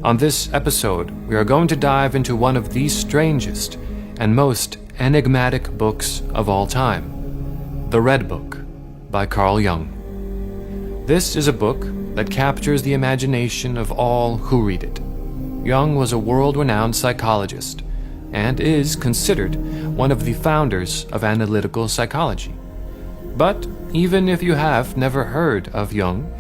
On this episode, we are going to dive into one of the strangest and most enigmatic books of all time, The Red Book by Carl Jung. This is a book that captures the imagination of all who read it. Jung was a world-renowned psychologist and is considered one of the founders of analytical psychology. But even if you have never heard of Jung,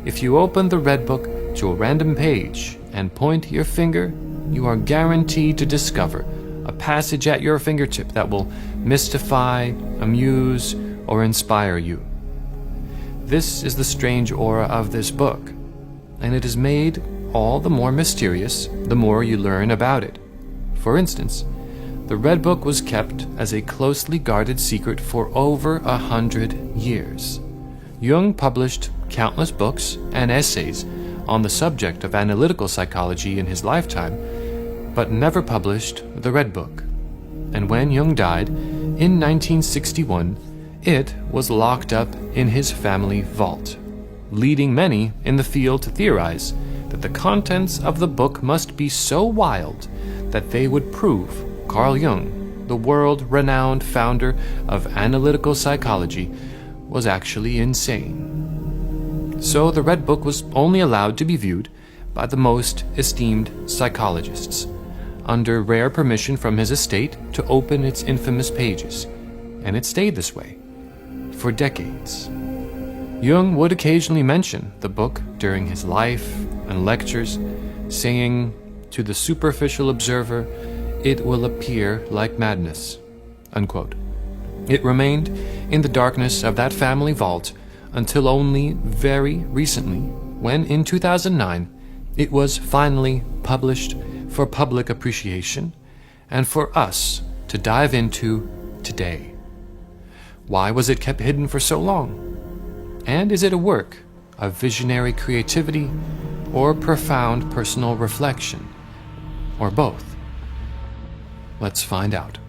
if you open the Red Book to a random page and point your finger, you are guaranteed to discover a passage at your fingertip that will mystify, amuse, or inspire you. This is the strange aura of this book, and it is made all the more mysterious the more you learn about it. For instance, the Red Book was kept as a closely guarded secret for over 100 years. Jung published countless books and essays on the subject of analytical psychology in his lifetime, but never published the Red Book. And when Jung died in 1961, it was locked up in his family vault, leading many in the field to theorize that the contents of the book must be so wild that they would prove Carl Jung, the world-renowned founder of analytical psychology, was actually insane. So the Red Book was only allowed to be viewed by the most esteemed psychologists, under rare permission from his estate to open its infamous pages, and it stayed this way for decades. Jung would occasionally mention the book during his life and lectures, saying, "To the superficial observer, it will appear like madness," unquote. It remained in the darkness of that family vault until only very recently, when in 2009 it was finally published for public appreciation and for us to dive into today. Why was it kept hidden for so long? And is it a work of visionary creativity or profound personal reflection, or both? Let's find out.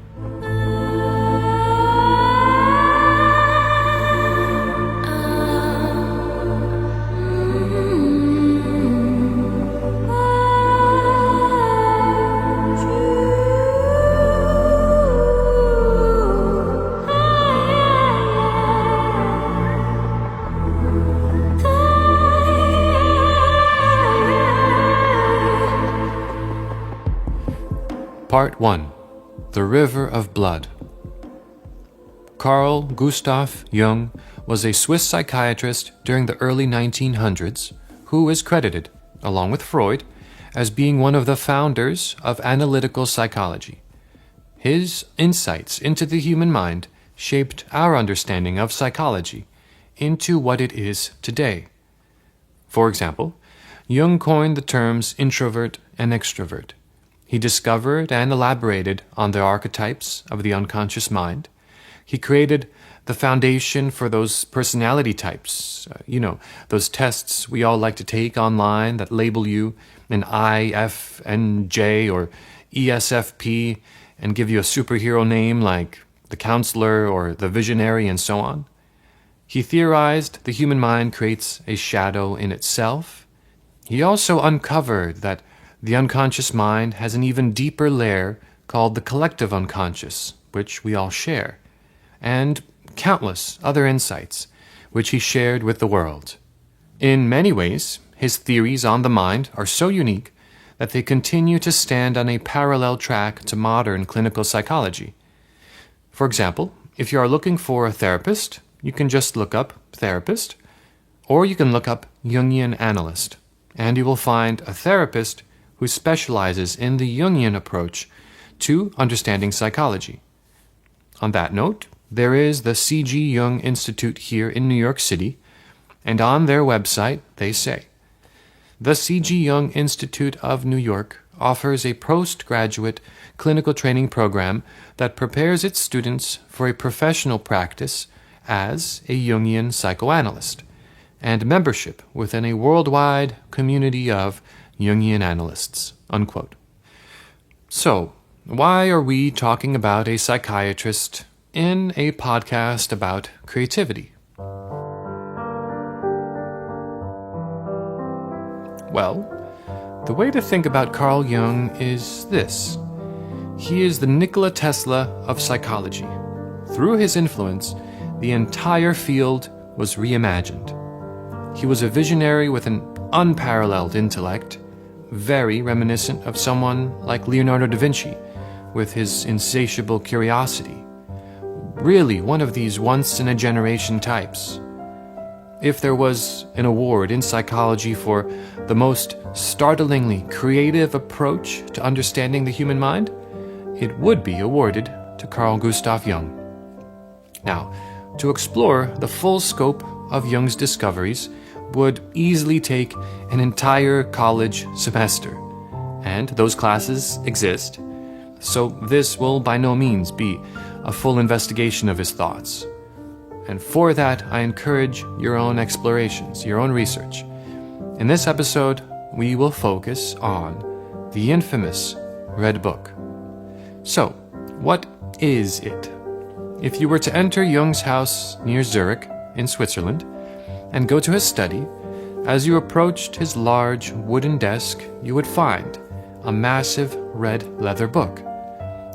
Part 1. The River of Blood. Carl Gustav Jung was a Swiss psychiatrist during the early 1900s who is credited, along with Freud, as being one of the founders of analytical psychology. His insights into the human mind shaped our understanding of psychology into what it is today. For example, Jung coined the terms introvert and extrovert. He discovered and elaborated on the archetypes of the unconscious mind. He created the foundation for those personality types, those tests we all like to take online that label you an IFNJ or ESFP and give you a superhero name like the counselor or the visionary and so on. He theorized the human mind creates a shadow in itself. He also uncovered that the unconscious mind has an even deeper layer called the collective unconscious, which we all share, and countless other insights, which he shared with the world. In many ways, his theories on the mind are so unique that they continue to stand on a parallel track to modern clinical psychology. For example, if you are looking for a therapist, you can just look up therapist, or you can look up Jungian analyst, and you will find a therapist who specializes in the Jungian approach to understanding psychology. On that note, there is the C.G. Jung Institute here in New York City, and on their website they say, "The C.G. Jung Institute of New York offers a postgraduate clinical training program that prepares its students for a professional practice as a Jungian psychoanalyst, and membership within a worldwide community of Jungian analysts," unquote. So, why are we talking about a psychiatrist in a podcast about creativity? Well, The way to think about Carl Jung is this. He is the Nikola Tesla of psychology. Through his influence, the entire field was reimagined. He was a visionary with an unparalleled intellect, very reminiscent of someone like Leonardo da Vinci, with his insatiable curiosity. Really one of these once-in-a-generation types. If there was an award in psychology for the most startlingly creative approach to understanding the human mind, it would be awarded to Carl Gustav Jung. Now, to explore the full scope of Jung's discoveries would easily take an entire college semester, and those classes exist, so this will by no means be a full investigation of his thoughts. And for that, I encourage your own explorations, your own research. In this episode, we will focus on the infamous Red Book. So, what is it? If you were to enter Jung's house near Zurich, in Switzerland, and go to his study, as you approached his large wooden desk, you would find a massive red leather book,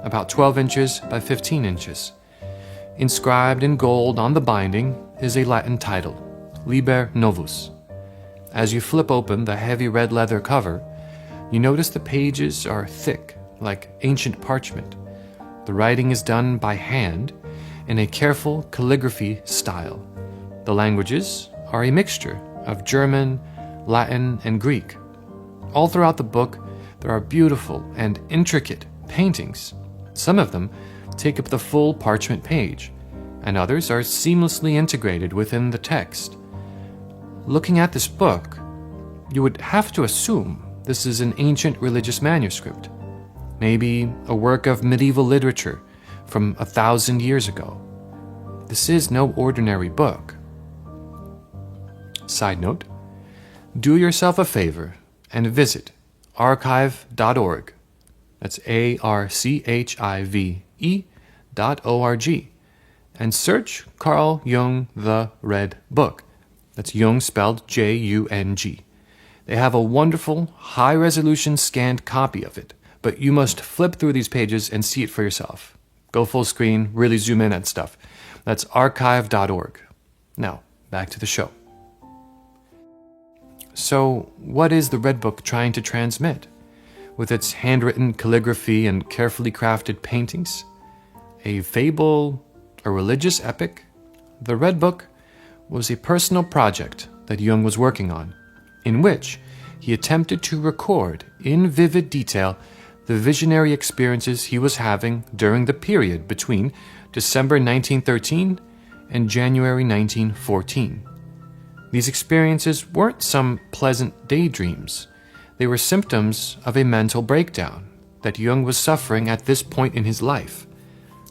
about 12 inches by 15 inches. Inscribed in gold on the binding is a Latin title, Liber Novus. As you flip open the heavy red leather cover, you notice the pages are thick, like ancient parchment. The writing is done by hand in a careful calligraphy style. The languages are a mixture of German, Latin, and Greek. All throughout the book, there are beautiful and intricate paintings. Some of them take up the full parchment page, and others are seamlessly integrated within the text. Looking at this book, you would have to assume this is an ancient religious manuscript, maybe a work of medieval literature from 1,000 years ago. This is no ordinary book. Side note, do yourself a favor and visit archive.org. That's archive.org, and search Carl Jung, the Red Book. That's Jung spelled Jung. They have a wonderful, high-resolution scanned copy of it, but you must flip through these pages and see it for yourself. Go full screen, really zoom in at stuff. That's archive.org. Now, back to the show. So, what is the Red Book trying to transmit? With its handwritten calligraphy and carefully crafted paintings? A fable? A religious epic? The Red Book was a personal project that Jung was working on, in which he attempted to record in vivid detail the visionary experiences he was having during the period between December 1913 and January 1914. These experiences weren't some pleasant daydreams. They were symptoms of a mental breakdown that Jung was suffering at this point in his life.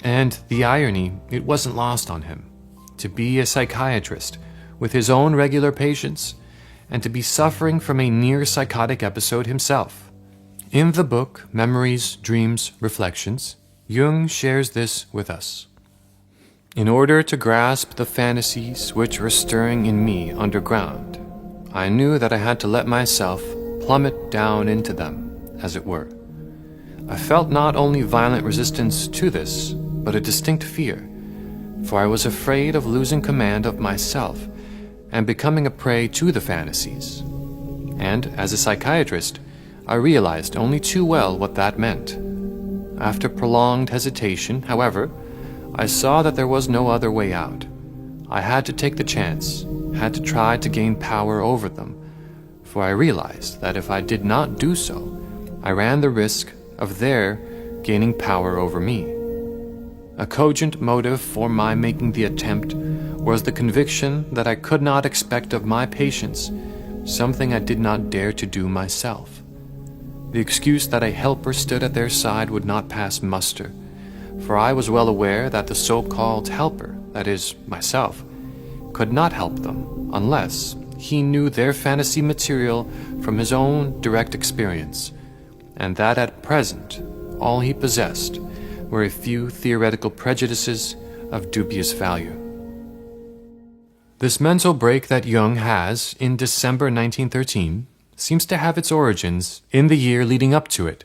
And the irony, it wasn't lost on him. To be a psychiatrist with his own regular patients, and to be suffering from a near-psychotic episode himself. In the book, Memories, Dreams, Reflections, Jung shares this with us. In order to grasp the fantasies which were stirring in me underground, I knew that I had to let myself plummet down into them, as it were. I felt not only violent resistance to this, but a distinct fear, for I was afraid of losing command of myself and becoming a prey to the fantasies. And as a psychiatrist, I realized only too well what that meant. After prolonged hesitation, however, I saw that there was no other way out. I had to take the chance, had to try to gain power over them, for I realized that if I did not do so, I ran the risk of their gaining power over me. A cogent motive for my making the attempt was the conviction that I could not expect of my patients something I did not dare to do myself. The excuse that a helper stood at their side would not pass muster, for I was well aware that the so-called helper, that is, myself, could not help them unless he knew their fantasy material from his own direct experience, and that at present all he possessed were a few theoretical prejudices of dubious value. This mental break that Jung has in December 1913 seems to have its origins in the year leading up to it.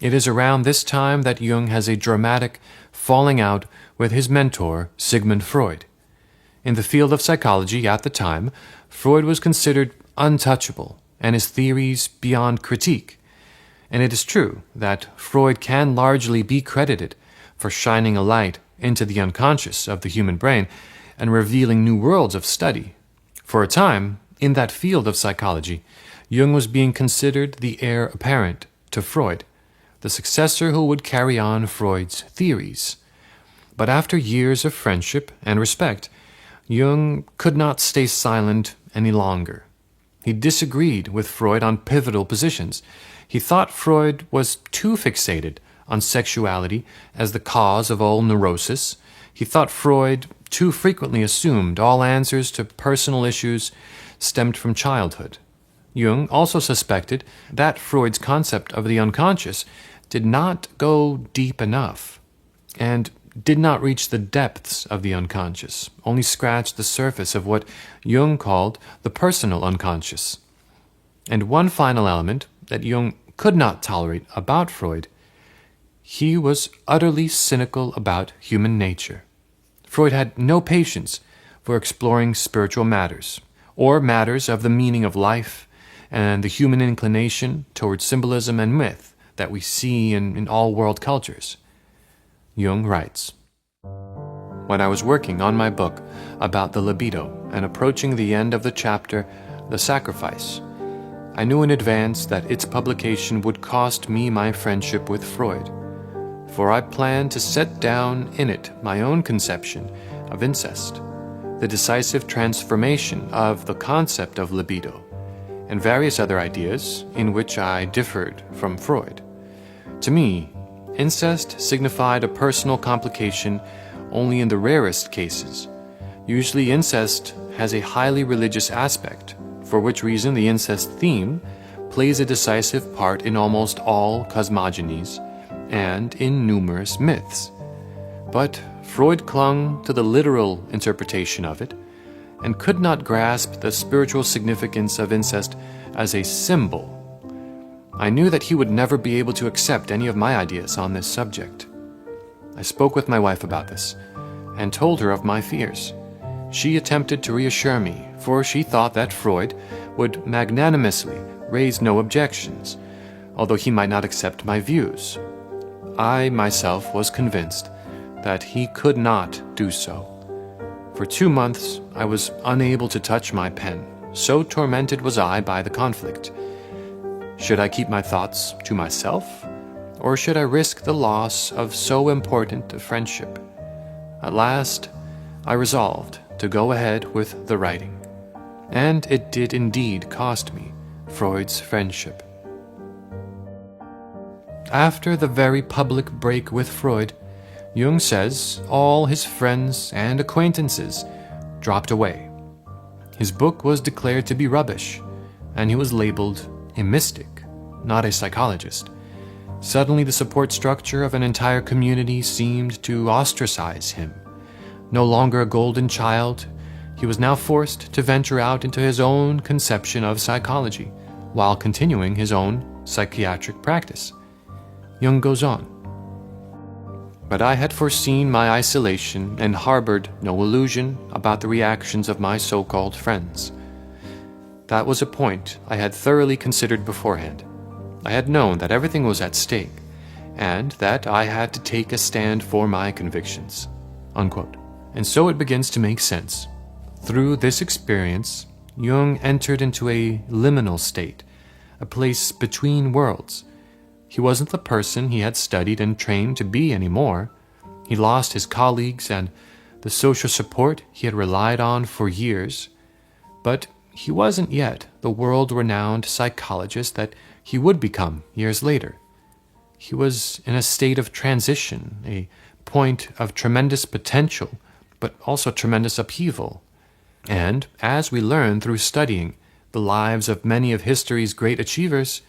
It is around this time that Jung has a dramatic falling out with his mentor, Sigmund Freud. In the field of psychology at the time, Freud was considered untouchable and his theories beyond critique. And it is true that Freud can largely be credited for shining a light into the unconscious of the human brain and revealing new worlds of study. For a time, in that field of psychology, Jung was being considered the heir apparent to Freud, the successor who would carry on Freud's theories. But after years of friendship and respect, Jung could not stay silent any longer. He disagreed with Freud on pivotal positions. He thought Freud was too fixated on sexuality as the cause of all neurosis. He thought Freud too frequently assumed all answers to personal issues stemmed from childhood. Jung also suspected that Freud's concept of the unconscious did not go deep enough and did not reach the depths of the unconscious, only scratched the surface of what Jung called the personal unconscious. And one final element that Jung could not tolerate about Freud: he was utterly cynical about human nature. Freud had no patience for exploring spiritual matters, or matters of the meaning of life and the human inclination towards symbolism and myth that we see in all world cultures. Jung writes, "When I was working on my book about the libido and approaching the end of the chapter, The Sacrifice, I knew in advance that its publication would cost me my friendship with Freud, for I planned to set down in it my own conception of incest, the decisive transformation of the concept of libido, and various other ideas in which I differed from Freud. To me, incest signified a personal complication only in the rarest cases. Usually incest has a highly religious aspect, for which reason the incest theme plays a decisive part in almost all cosmogonies and in numerous myths. But Freud clung to the literal interpretation of it and could not grasp the spiritual significance of incest as a symbol. I knew that he would never be able to accept any of my ideas on this subject. I spoke with my wife about this and told her of my fears. She attempted to reassure me, for she thought that Freud would magnanimously raise no objections, although he might not accept my views. I myself was convinced that he could not do so. For 2 months I was unable to touch my pen, so tormented was I by the conflict. Should I keep my thoughts to myself, or should I risk the loss of so important a friendship? At last, I resolved to go ahead with the writing, and it did indeed cost me Freud's friendship. After the very public break with Freud, Jung says all his friends and acquaintances dropped away. His book was declared to be rubbish, and he was labeled a mystic, not a psychologist. Suddenly the support structure of an entire community seemed to ostracize him. No longer a golden child, he was now forced to venture out into his own conception of psychology, while continuing his own psychiatric practice. Jung goes on, "But I had foreseen my isolation and harbored no illusion about the reactions of my so-called friends. That was a point I had thoroughly considered beforehand. I had known that everything was at stake, and that I had to take a stand for my convictions." Unquote. And so it begins to make sense. Through this experience, Jung entered into a liminal state, a place between worlds. He wasn't the person he had studied and trained to be anymore. He lost his colleagues and the social support he had relied on for years. But he wasn't yet the world-renowned psychologist that he would become years later. He was in a state of transition, a point of tremendous potential, but also tremendous upheaval. And as we learn through studying the lives of many of history's great achievers,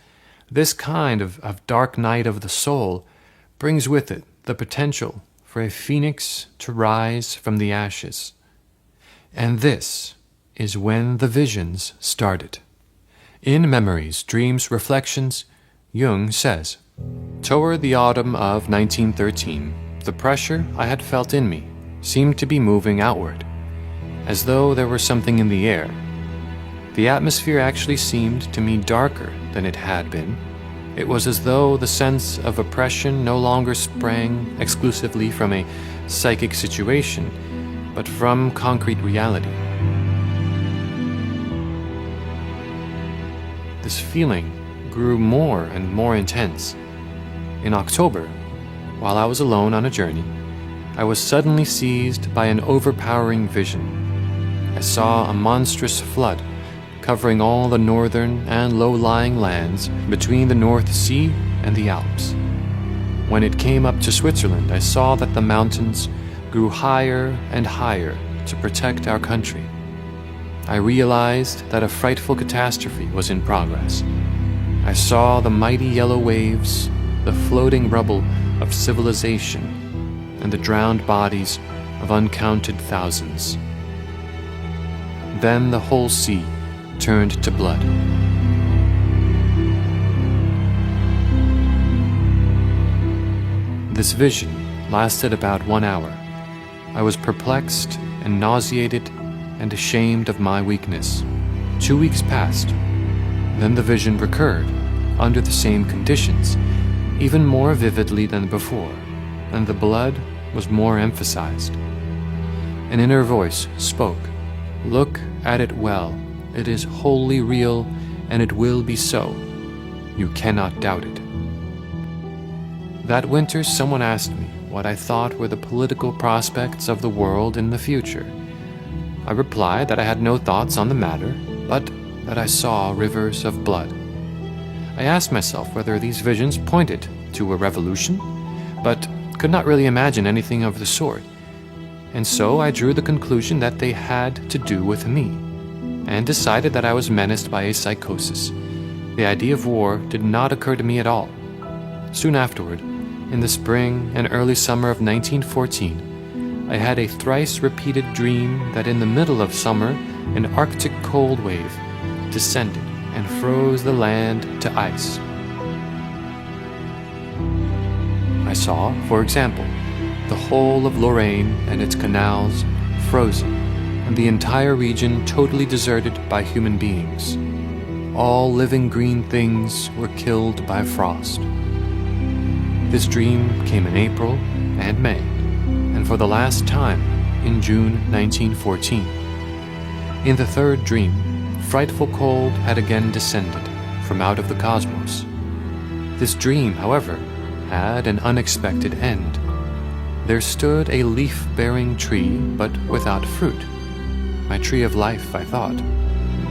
this kind of dark night of the soul brings with it the potential for a phoenix to rise from the ashes. And this is when the visions started. In Memories, Dreams, Reflections, Jung says, "Toward the autumn of 1913, the pressure I had felt in me seemed to be moving outward, as though there were something in the air. The atmosphere actually seemed to me darker than it had been. It was as though the sense of oppression no longer sprang exclusively from a psychic situation, but from concrete reality. This feeling grew more and more intense. In October, while I was alone on a journey, I was suddenly seized by an overpowering vision. I saw a monstrous flood covering all the northern and low-lying lands between the North Sea and the Alps. When it came up to Switzerland, I saw that the mountains grew higher and higher to protect our country. I realized that a frightful catastrophe was in progress. I saw the mighty yellow waves, the floating rubble of civilization, and the drowned bodies of uncounted thousands. Then the whole sea turned to blood. This vision lasted about 1 hour. I was perplexed and nauseated and ashamed of my weakness. 2 weeks passed. Then the vision recurred, under the same conditions, even more vividly than before, and the blood was more emphasized. An inner voice spoke, "Look at it well. It is wholly real, and it will be so. You cannot doubt it." That winter, someone asked me what I thought were the political prospects of the world in the future. I replied that I had no thoughts on the matter, but that I saw rivers of blood. I asked myself whether these visions pointed to a revolution, but could not really imagine anything of the sort. And so I drew the conclusion that they had to do with me, and decided that I was menaced by a psychosis. The idea of war did not occur to me at all. Soon afterward, in the spring and early summer of 1914, I had a thrice-repeated dream that in the middle of summer, an Arctic cold wave descended and froze the land to ice. I saw, for example, the whole of Lorraine and its canals frozen, and the entire region totally deserted by human beings. All living green things were killed by frost. This dream came in April and May, and for the last time in June 1914. In the third dream, frightful cold had again descended from out of the cosmos. This dream, however, had an unexpected end. There stood a leaf-bearing tree, but without fruit. My tree of life, I thought,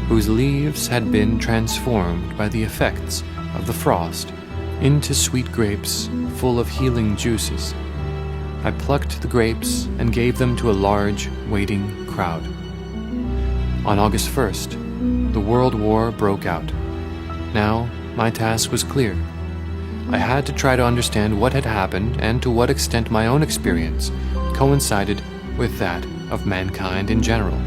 whose leaves had been transformed by the effects of the frost into sweet grapes full of healing juices. I plucked the grapes and gave them to a large, waiting crowd. On August 1st, the World War broke out. Now, my task was clear. I had to try to understand what had happened and to what extent my own experience coincided with that of mankind in general.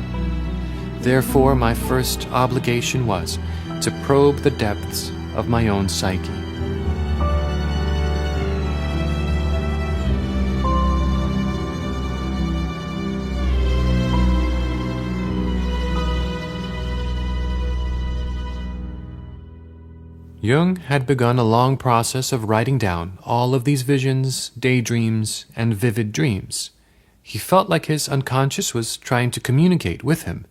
Therefore, my first obligation was to probe the depths of my own psyche. Jung had begun a long process of writing down all of these visions, daydreams, and vivid dreams. He felt like his unconscious was trying to communicate with him,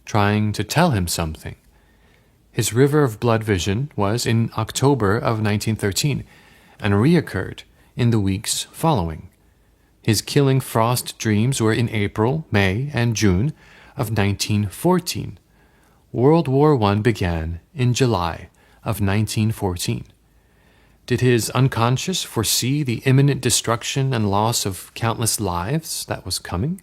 trying to tell him something. His river of blood vision was in October of 1913 and reoccurred in the weeks following. His killing frost dreams were in April, May, and June of 1914. World War I began in July of 1914. Did his unconscious foresee the imminent destruction and loss of countless lives that was coming?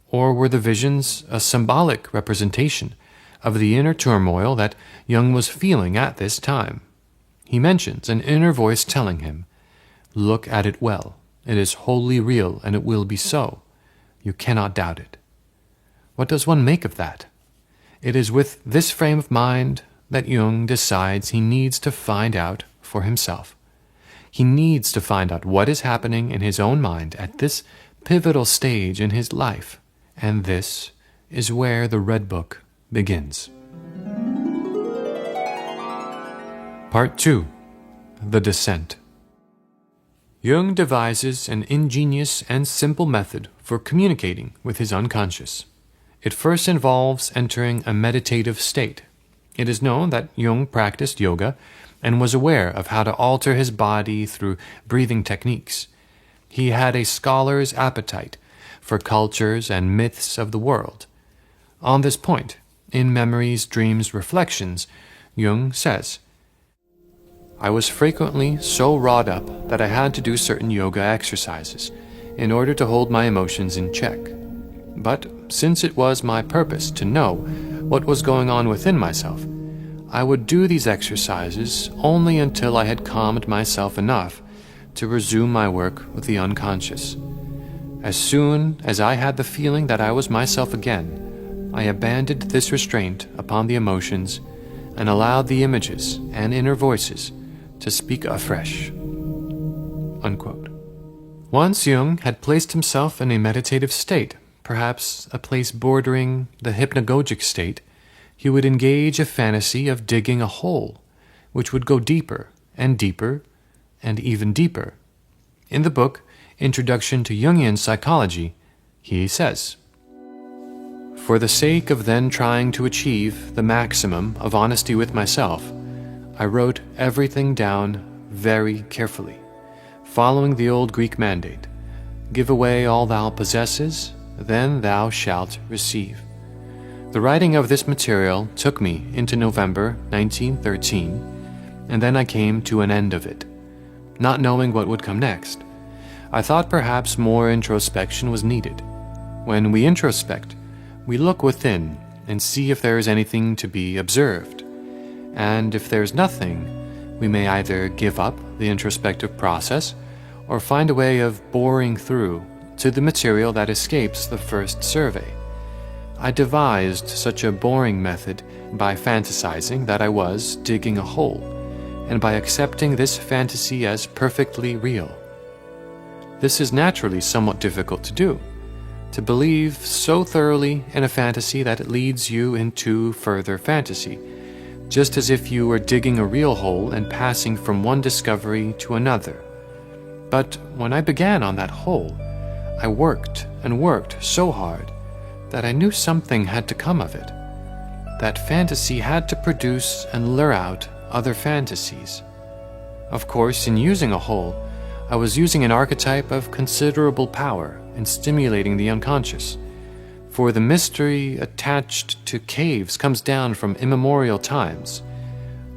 Or were the visions a symbolic representation of the inner turmoil that Jung was feeling at this time? He mentions an inner voice telling him, "Look at it well. It is wholly real, and it will be so. You cannot doubt it." What does one make of that? It is with this frame of mind that Jung decides he needs to find out for himself. He needs to find out what is happening in his own mind at this pivotal stage in his life, and this is where the Red Book begins. Part 2. The Descent. Jung devises an ingenious and simple method for communicating with his unconscious. It first involves entering a meditative state. It is known that Jung practiced yoga and was aware of how to alter his body through breathing techniques. He had a scholar's appetite for cultures and myths of the world. On this point, in Memories, Dreams, Reflections, Jung says, "I was frequently so wrought up that I had to do certain yoga exercises in order to hold my emotions in check. But since it was my purpose to know what was going on within myself, I would do these exercises only until I had calmed myself enough to resume my work with the unconscious. As soon as I had the feeling that I was myself again, I abandoned this restraint upon the emotions and allowed the images and inner voices to speak afresh." Unquote. Once Jung had placed himself in a meditative state, perhaps a place bordering the hypnagogic state, he would engage a fantasy of digging a hole, which would go deeper and deeper and even deeper. In the book, Introduction to Jungian Psychology, he says, "For the sake of then trying to achieve the maximum of honesty with myself, I wrote everything down very carefully, following the old Greek mandate, 'Give away all thou possesses, then thou shalt receive.' The writing of this material took me into November 1913, and then I came to an end of it, not knowing what would come next. I thought perhaps more introspection was needed. When we introspect, we look within and see if there is anything to be observed. And if there is nothing, we may either give up the introspective process or find a way of boring through to the material that escapes the first survey. I devised such a boring method by fantasizing that I was digging a hole, and by accepting this fantasy as perfectly real. This is naturally somewhat difficult to do, to believe so thoroughly in a fantasy that it leads you into further fantasy, just as if you were digging a real hole and passing from one discovery to another. But when I began on that hole, I worked and worked so hard that I knew something had to come of it. That fantasy had to produce and lure out other fantasies. Of course, in using a hole, I was using an archetype of considerable power in stimulating the unconscious, for the mystery attached to caves comes down from immemorial times.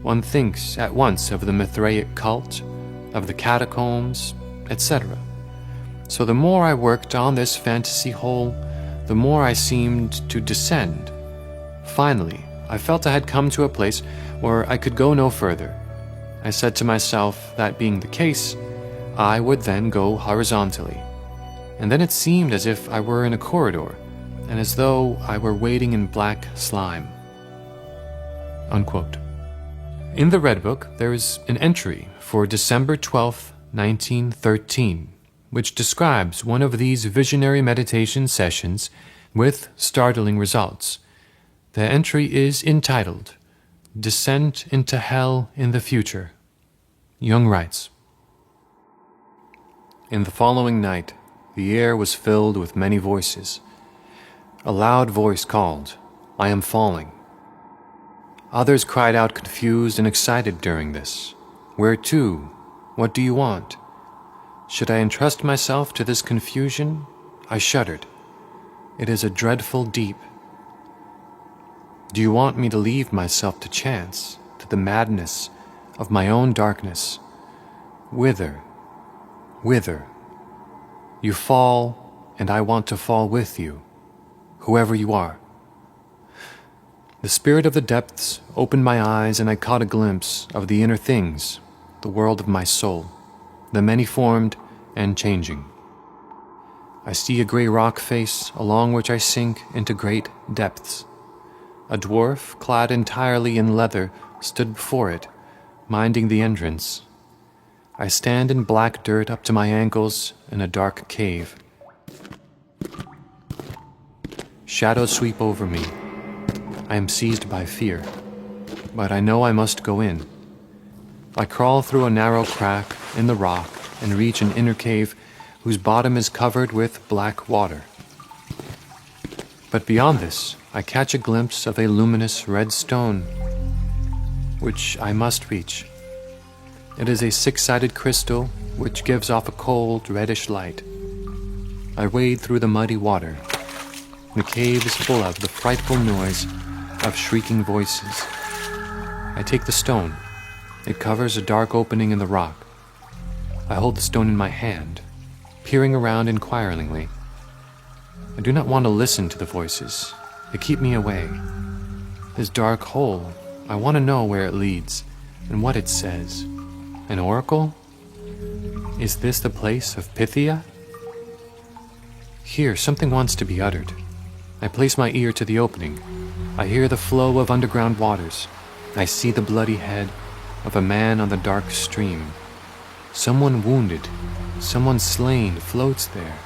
One thinks at once of the Mithraic cult, of the catacombs, etc. So the more I worked on this fantasy hole, the more I seemed to descend. Finally, I felt I had come to a place where I could go no further. I said to myself that being the case, I would then go horizontally. And then it seemed as if I were in a corridor, and as though I were wading in black slime." Unquote. In the Red Book, there is an entry for December 12, 1913, which describes one of these visionary meditation sessions with startling results. The entry is entitled, "Descent into Hell in the Future." Jung writes, "In the following night, the air was filled with many voices. A loud voice called, 'I am falling.' Others cried out confused and excited during this. 'Where to? What do you want?' Should I entrust myself to this confusion? I shuddered. It is a dreadful deep. Do you want me to leave myself to chance, to the madness of my own darkness? Whither? Whither? You fall, and I want to fall with you, whoever you are." The spirit of the depths opened my eyes, and I caught a glimpse of the inner things, the world of my soul, the many-formed and changing. I see a gray rock face along which I sink into great depths. A dwarf, clad entirely in leather, stood before it, minding the entrance. I stand in black dirt up to my ankles in a dark cave. Shadows sweep over me. I am seized by fear, but I know I must go in. I crawl through a narrow crack in the rock and reach an inner cave whose bottom is covered with black water. But beyond this, I catch a glimpse of a luminous red stone, which I must reach. It is a six-sided crystal which gives off a cold, reddish light. I wade through the muddy water. The cave is full of the frightful noise of shrieking voices. I take the stone. It covers a dark opening in the rock. I hold the stone in my hand, peering around inquiringly. I do not want to listen to the voices. They keep me away. This dark hole, I want to know where it leads and what it says. An oracle? Is this the place of Pythia? Here, something wants to be uttered. I place my ear to the opening. I hear the flow of underground waters. I see the bloody head of a man on the dark stream. Someone wounded, someone slain floats there.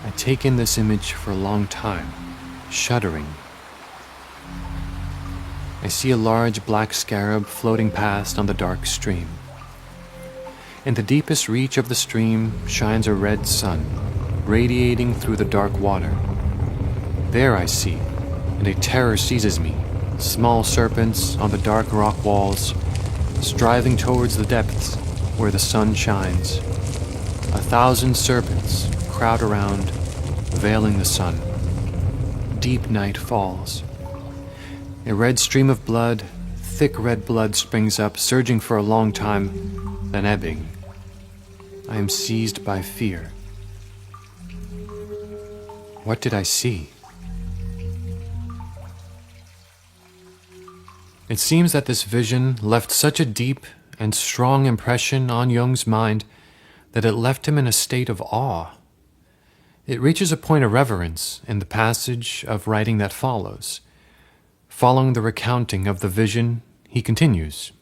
I take in this image for a long time, shuddering. I see a large black scarab floating past on the dark stream. In the deepest reach of the stream shines a red sun, radiating through the dark water. There I see, and a terror seizes me, small serpents on the dark rock walls, striving towards the depths where the sun shines. 1,000 serpents crowd around, veiling the sun. Deep night falls. A red stream of blood, thick red blood springs up, surging for a long time, then ebbing. I am seized by fear. What did I see? It seems that this vision left such a deep and strong impression on Jung's mind that it left him in a state of awe. It reaches a point of reverence in the passage of writing that follows. Following the recounting of the vision, he continues,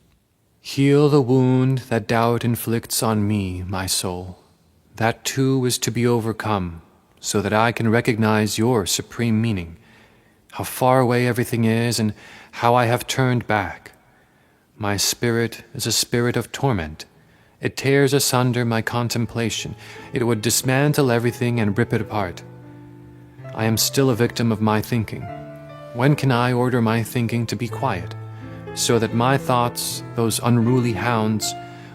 "Heal the wound that doubt inflicts on me, my soul. That too is to be overcome, so that I can recognize your supreme meaning, how far away everything is, and how I have turned back. My spirit is a spirit of torment. It tears asunder my contemplation. It would dismantle everything and rip it apart. I am still a victim of my thinking. When can I order my thinking to be quiet, so that my thoughts, those unruly hounds,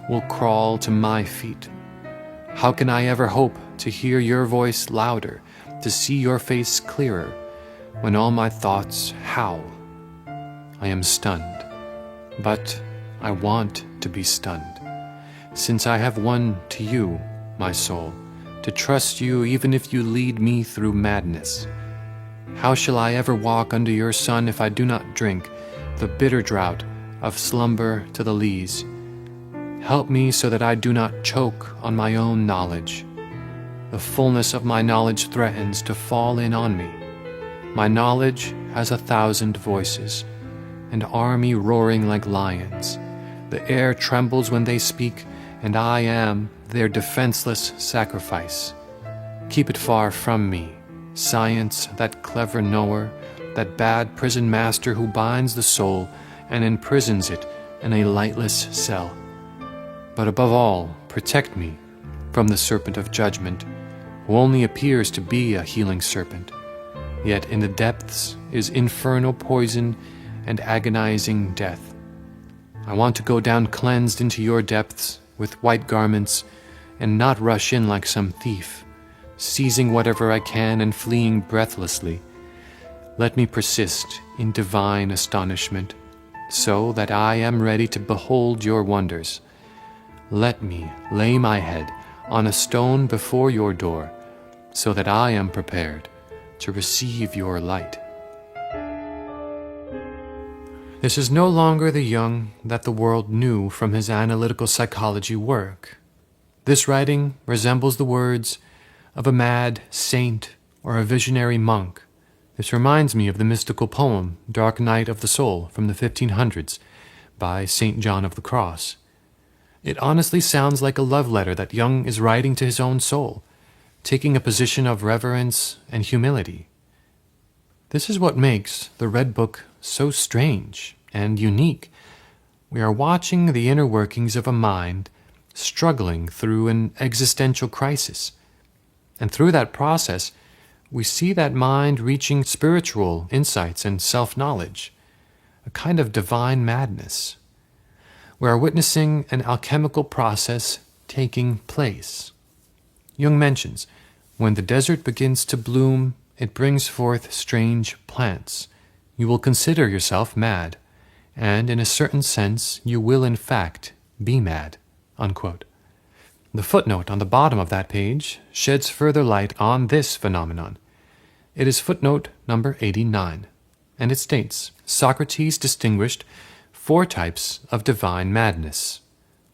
will crawl to my feet? How can I ever hope to hear your voice louder, to see your face clearer, when all my thoughts howl? I am stunned, but I want to be stunned, since I have won to you, my soul, to trust you even if you lead me through madness. How shall I ever walk under your sun if I do not drink the bitter draught of slumber to the lees? Help me so that I do not choke on my own knowledge. The fullness of my knowledge threatens to fall in on me. My knowledge has 1,000 voices, an army roaring like lions. The air trembles when they speak, and I am their defenseless sacrifice. Keep it far from me, science, that clever knower, that bad prison master who binds the soul and imprisons it in a lightless cell. But above all, protect me from the serpent of judgment, who only appears to be a healing serpent, yet in the depths is infernal poison and agonizing death. I want to go down cleansed into your depths with white garments and not rush in like some thief, seizing whatever I can and fleeing breathlessly. Let me persist in divine astonishment, so that I am ready to behold your wonders. Let me lay my head on a stone before your door, so that I am prepared to receive your light." This is no longer the Jung that the world knew from his analytical psychology work. This writing resembles the words of a mad saint or a visionary monk. This reminds me of the mystical poem Dark Night of the Soul from the 1500s by St. John of the Cross. It honestly sounds like a love letter that Jung is writing to his own soul, taking a position of reverence and humility. This is what makes the Red Book so strange and unique. We are watching the inner workings of a mind struggling through an existential crisis. And through that process, we see that mind reaching spiritual insights and self-knowledge, a kind of divine madness. We are witnessing an alchemical process taking place. Jung mentions, when the desert begins to bloom, it brings forth strange plants. You will consider yourself mad, and in a certain sense you will in fact be mad." Unquote. The footnote on the bottom of that page sheds further light on this phenomenon. It is footnote number 89, and it states, Socrates distinguished 4 types of divine madness.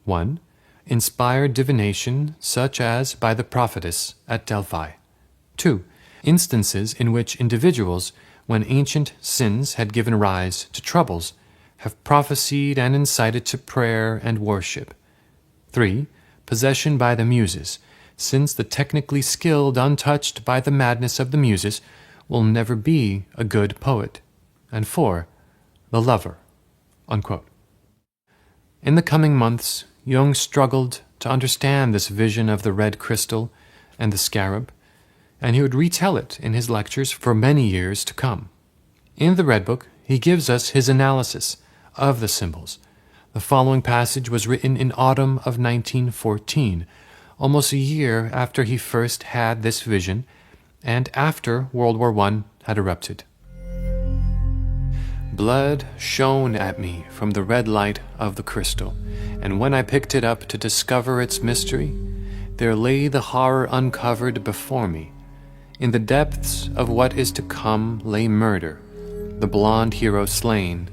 1. Inspired divination, such as by the prophetess at Delphi. 2. Instances in which individuals, when ancient sins had given rise to troubles, have prophesied and incited to prayer and worship. 3. Possession by the Muses, since the technically skilled, untouched by the madness of the Muses, will never be a good poet. And 4. The lover. Unquote. In the coming months, Jung struggled to understand this vision of the red crystal and the scarab, and he would retell it in his lectures for many years to come. In the Red Book, he gives us his analysis of the symbols. The following passage was written in autumn of 1914, almost a year after he first had this vision and after World War I had erupted. "Blood shone at me from the red light of the crystal, and when I picked it up to discover its mystery, there lay the horror uncovered before me. In the depths of what is to come lay murder, the blonde hero slain.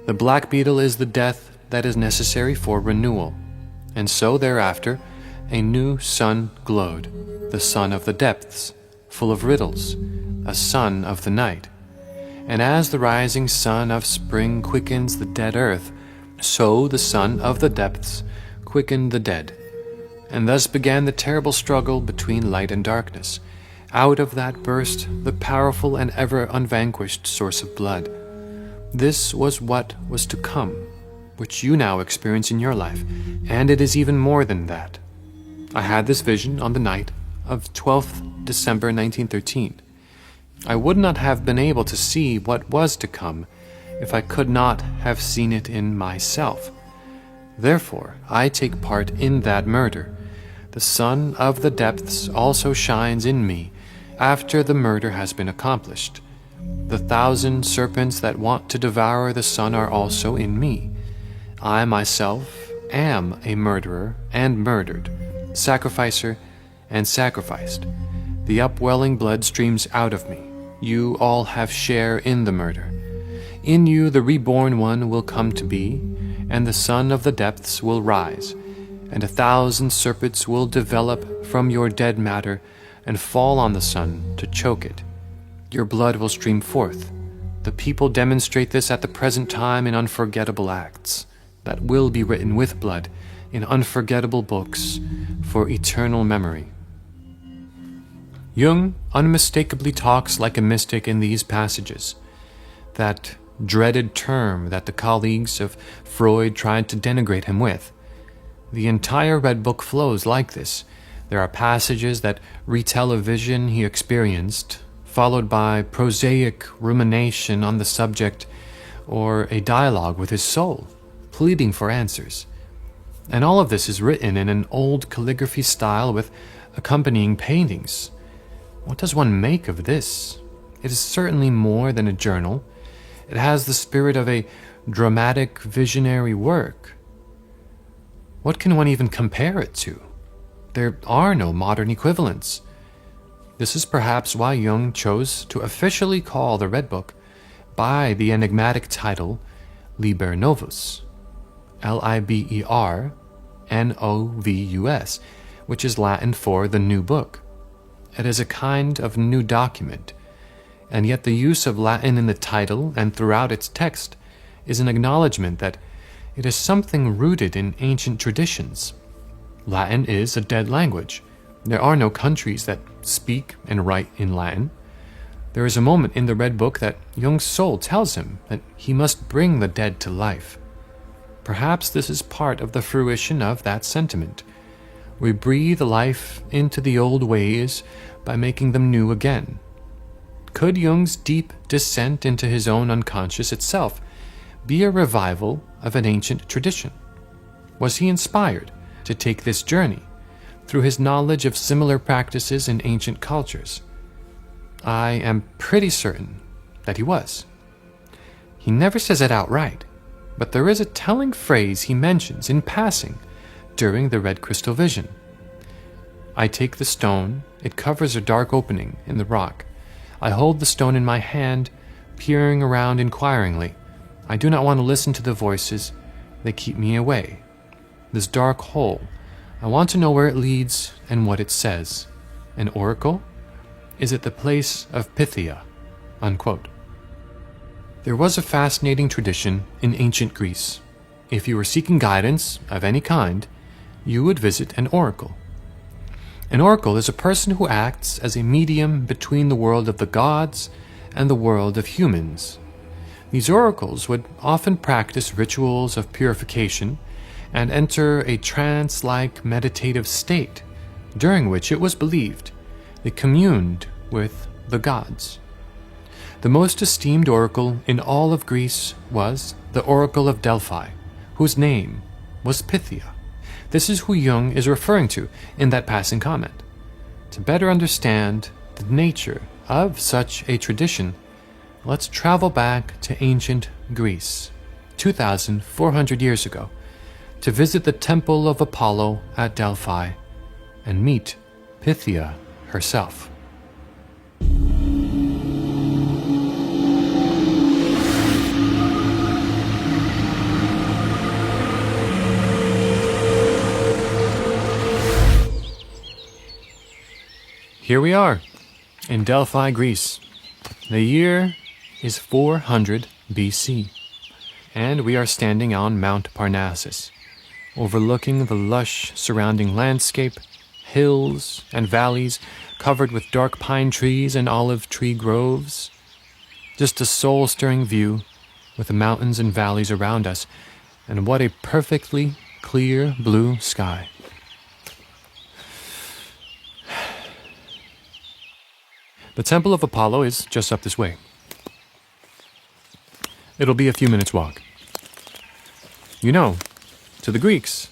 The black beetle is the death that is necessary for renewal, and so thereafter a new sun glowed, the sun of the depths, full of riddles, a sun of the night. And as the rising sun of spring quickens the dead earth, so the sun of the depths quickened the dead. And thus began the terrible struggle between light and darkness. Out of that burst the powerful and ever unvanquished source of blood. This was what was to come, which you now experience in your life, and it is even more than that. I had this vision on the night of 12th December 1913. I would not have been able to see what was to come if I could not have seen it in myself. Therefore, I take part in that murder. The sun of the depths also shines in me after the murder has been accomplished. The 1,000 serpents that want to devour the sun are also in me. I myself am a murderer and murdered, sacrificer and sacrificed. The upwelling blood streams out of me. You all have share in the murder. In you the reborn one will come to be, and the sun of the depths will rise, and 1,000 serpents will develop from your dead matter and fall on the sun to choke it. Your blood will stream forth. The people demonstrate this at the present time in unforgettable acts that will be written with blood in unforgettable books for eternal memory." Jung unmistakably talks like a mystic in these passages. That dreaded term that the colleagues of Freud tried to denigrate him with. The entire Red Book flows like this. There are passages that retell a vision he experienced, followed by prosaic rumination on the subject, or a dialogue with his soul, pleading for answers. And all of this is written in an old calligraphy style with accompanying paintings. What does one make of this? It is certainly more than a journal. It has the spirit of a dramatic, visionary work. What can one even compare it to? There are no modern equivalents. This is perhaps why Jung chose to officially call the Red Book by the enigmatic title Liber Novus, Liber-Novus, which is Latin for the new book. It is a kind of new document. and yet the use of Latin in the title and throughout its text is an acknowledgement that it is something rooted in ancient traditions. Latin is a dead language. There are no countries that speak and write in Latin. There is a moment in the Red Book that Jung's soul tells him that he must bring the dead to life. Perhaps this is part of the fruition of that sentiment. We breathe life into the old ways by making them new again. Could Jung's deep descent into his own unconscious itself be a revival of an ancient tradition? Was he inspired to take this journey through his knowledge of similar practices in ancient cultures? I am pretty certain that he was. He never says it outright, but there is a telling phrase he mentions in passing during the red crystal vision. I take the stone, it covers a dark opening in the rock. I hold the stone in my hand, peering around inquiringly. I do not want to listen to the voices, they keep me away. This dark hole, I want to know where it leads and what it says. An oracle? Is it the place of Pythia? Unquote. There was a fascinating tradition in ancient Greece. If you were seeking guidance of any kind, you would visit an oracle. An oracle is a person who acts as a medium between the world of the gods and the world of humans. These oracles would often practice rituals of purification and enter a trance-like meditative state, during which it was believed they communed with the gods. The most esteemed oracle in all of Greece was the Oracle of Delphi, whose name was Pythia. This is who Jung is referring to in that passing comment. To better understand the nature of such a tradition, let's travel back to ancient Greece, 2,400 years ago, to visit the temple of Apollo at Delphi and meet Pythia herself. Here we are, in Delphi, Greece. The year is 400 BC, and we are standing on Mount Parnassus, overlooking the lush surrounding landscape, hills and valleys covered with dark pine trees and olive tree groves. Just a soul-stirring view with the mountains and valleys around us, and what a perfectly clear blue sky. The Temple of Apollo is just up this way. It'll be a few minutes' walk. You know, to the Greeks,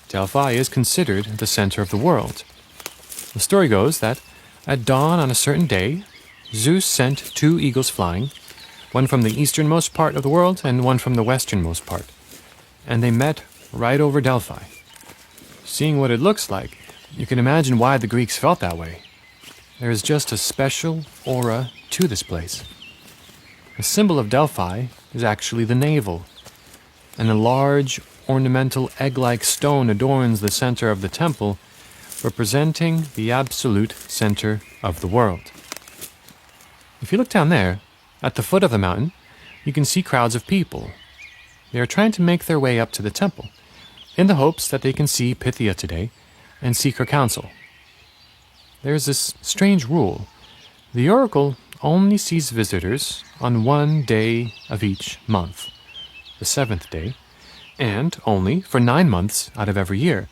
Delphi is considered the center of the world. The story goes that at dawn on a certain day, Zeus sent 2 eagles flying, one from the easternmost part of the world and one from the westernmost part, and they met right over Delphi. Seeing what it looks like, you can imagine why the Greeks felt that way. There is just a special aura to this place. The symbol of Delphi is actually the navel, and a large ornamental egg-like stone adorns the center of the temple, representing the absolute center of the world. If you look down there, at the foot of the mountain, you can see crowds of people. They are trying to make their way up to the temple, in the hopes that they can see Pythia today and seek her counsel. There's this strange rule. The oracle only sees visitors on one day of each month, the 7th day, and only for 9 months out of every year.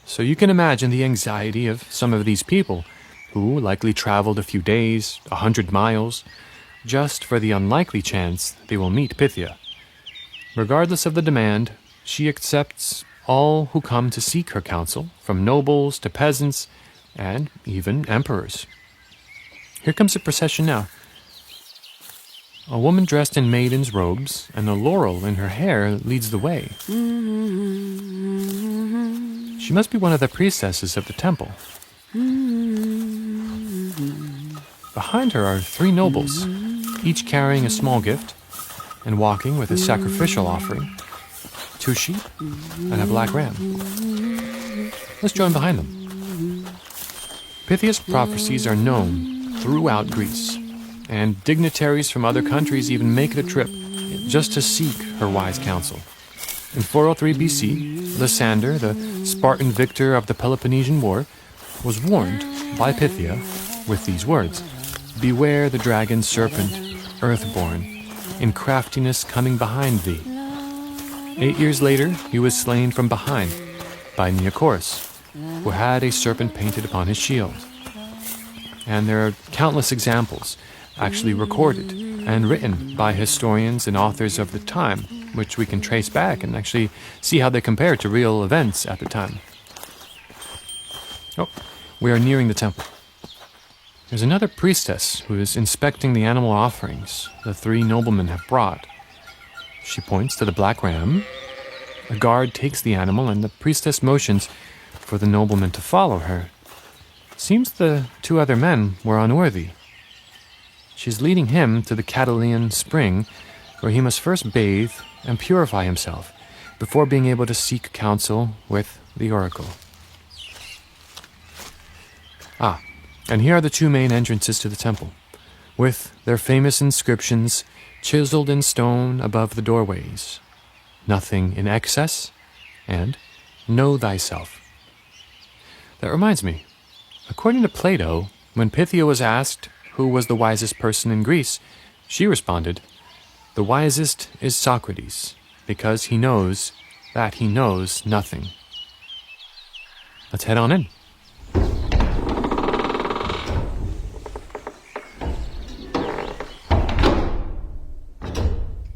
So you can imagine the anxiety of some of these people who likely traveled a few days, 100 miles, just for the unlikely chance they will meet Pythia. Regardless of the demand, she accepts all who come to seek her counsel, from nobles to peasants, and even emperors. Here comes the procession now. A woman dressed in maiden's robes and a laurel in her hair leads the way. She must be one of the priestesses of the temple. Behind her are 3 nobles, each carrying a small gift and walking with a sacrificial offering, 2 sheep and a black ram. Let's join behind them. Pythia's prophecies are known throughout Greece. and dignitaries from other countries even make the trip just to seek her wise counsel. In 403 BC, Lysander, the Spartan victor of the Peloponnesian War, was warned by Pythia with these words: "Beware the dragon serpent, earthborn, in craftiness coming behind thee." 8 years later, he was slain from behind by Neocorus, who had a serpent painted upon his shield. And there are countless examples actually recorded and written by historians and authors of the time, which we can trace back and actually see how they compare to real events at the time. Oh, we are nearing the temple. There's another priestess who is inspecting the animal offerings the three noblemen have brought. She points to the black ram. A guard takes the animal, and the priestess motions for the nobleman to follow her. Seems the two other men were unworthy. She's leading him to the Catalian spring, where he must first bathe and purify himself before being able to seek counsel with the oracle. And here are the two main entrances to the temple, with their famous inscriptions chiseled in stone above the doorways: "Nothing in excess," and "Know thyself." That reminds me, according to Plato, when Pythia was asked who was the wisest person in Greece, she responded, "The wisest is Socrates, because he knows that he knows nothing." Let's head on in.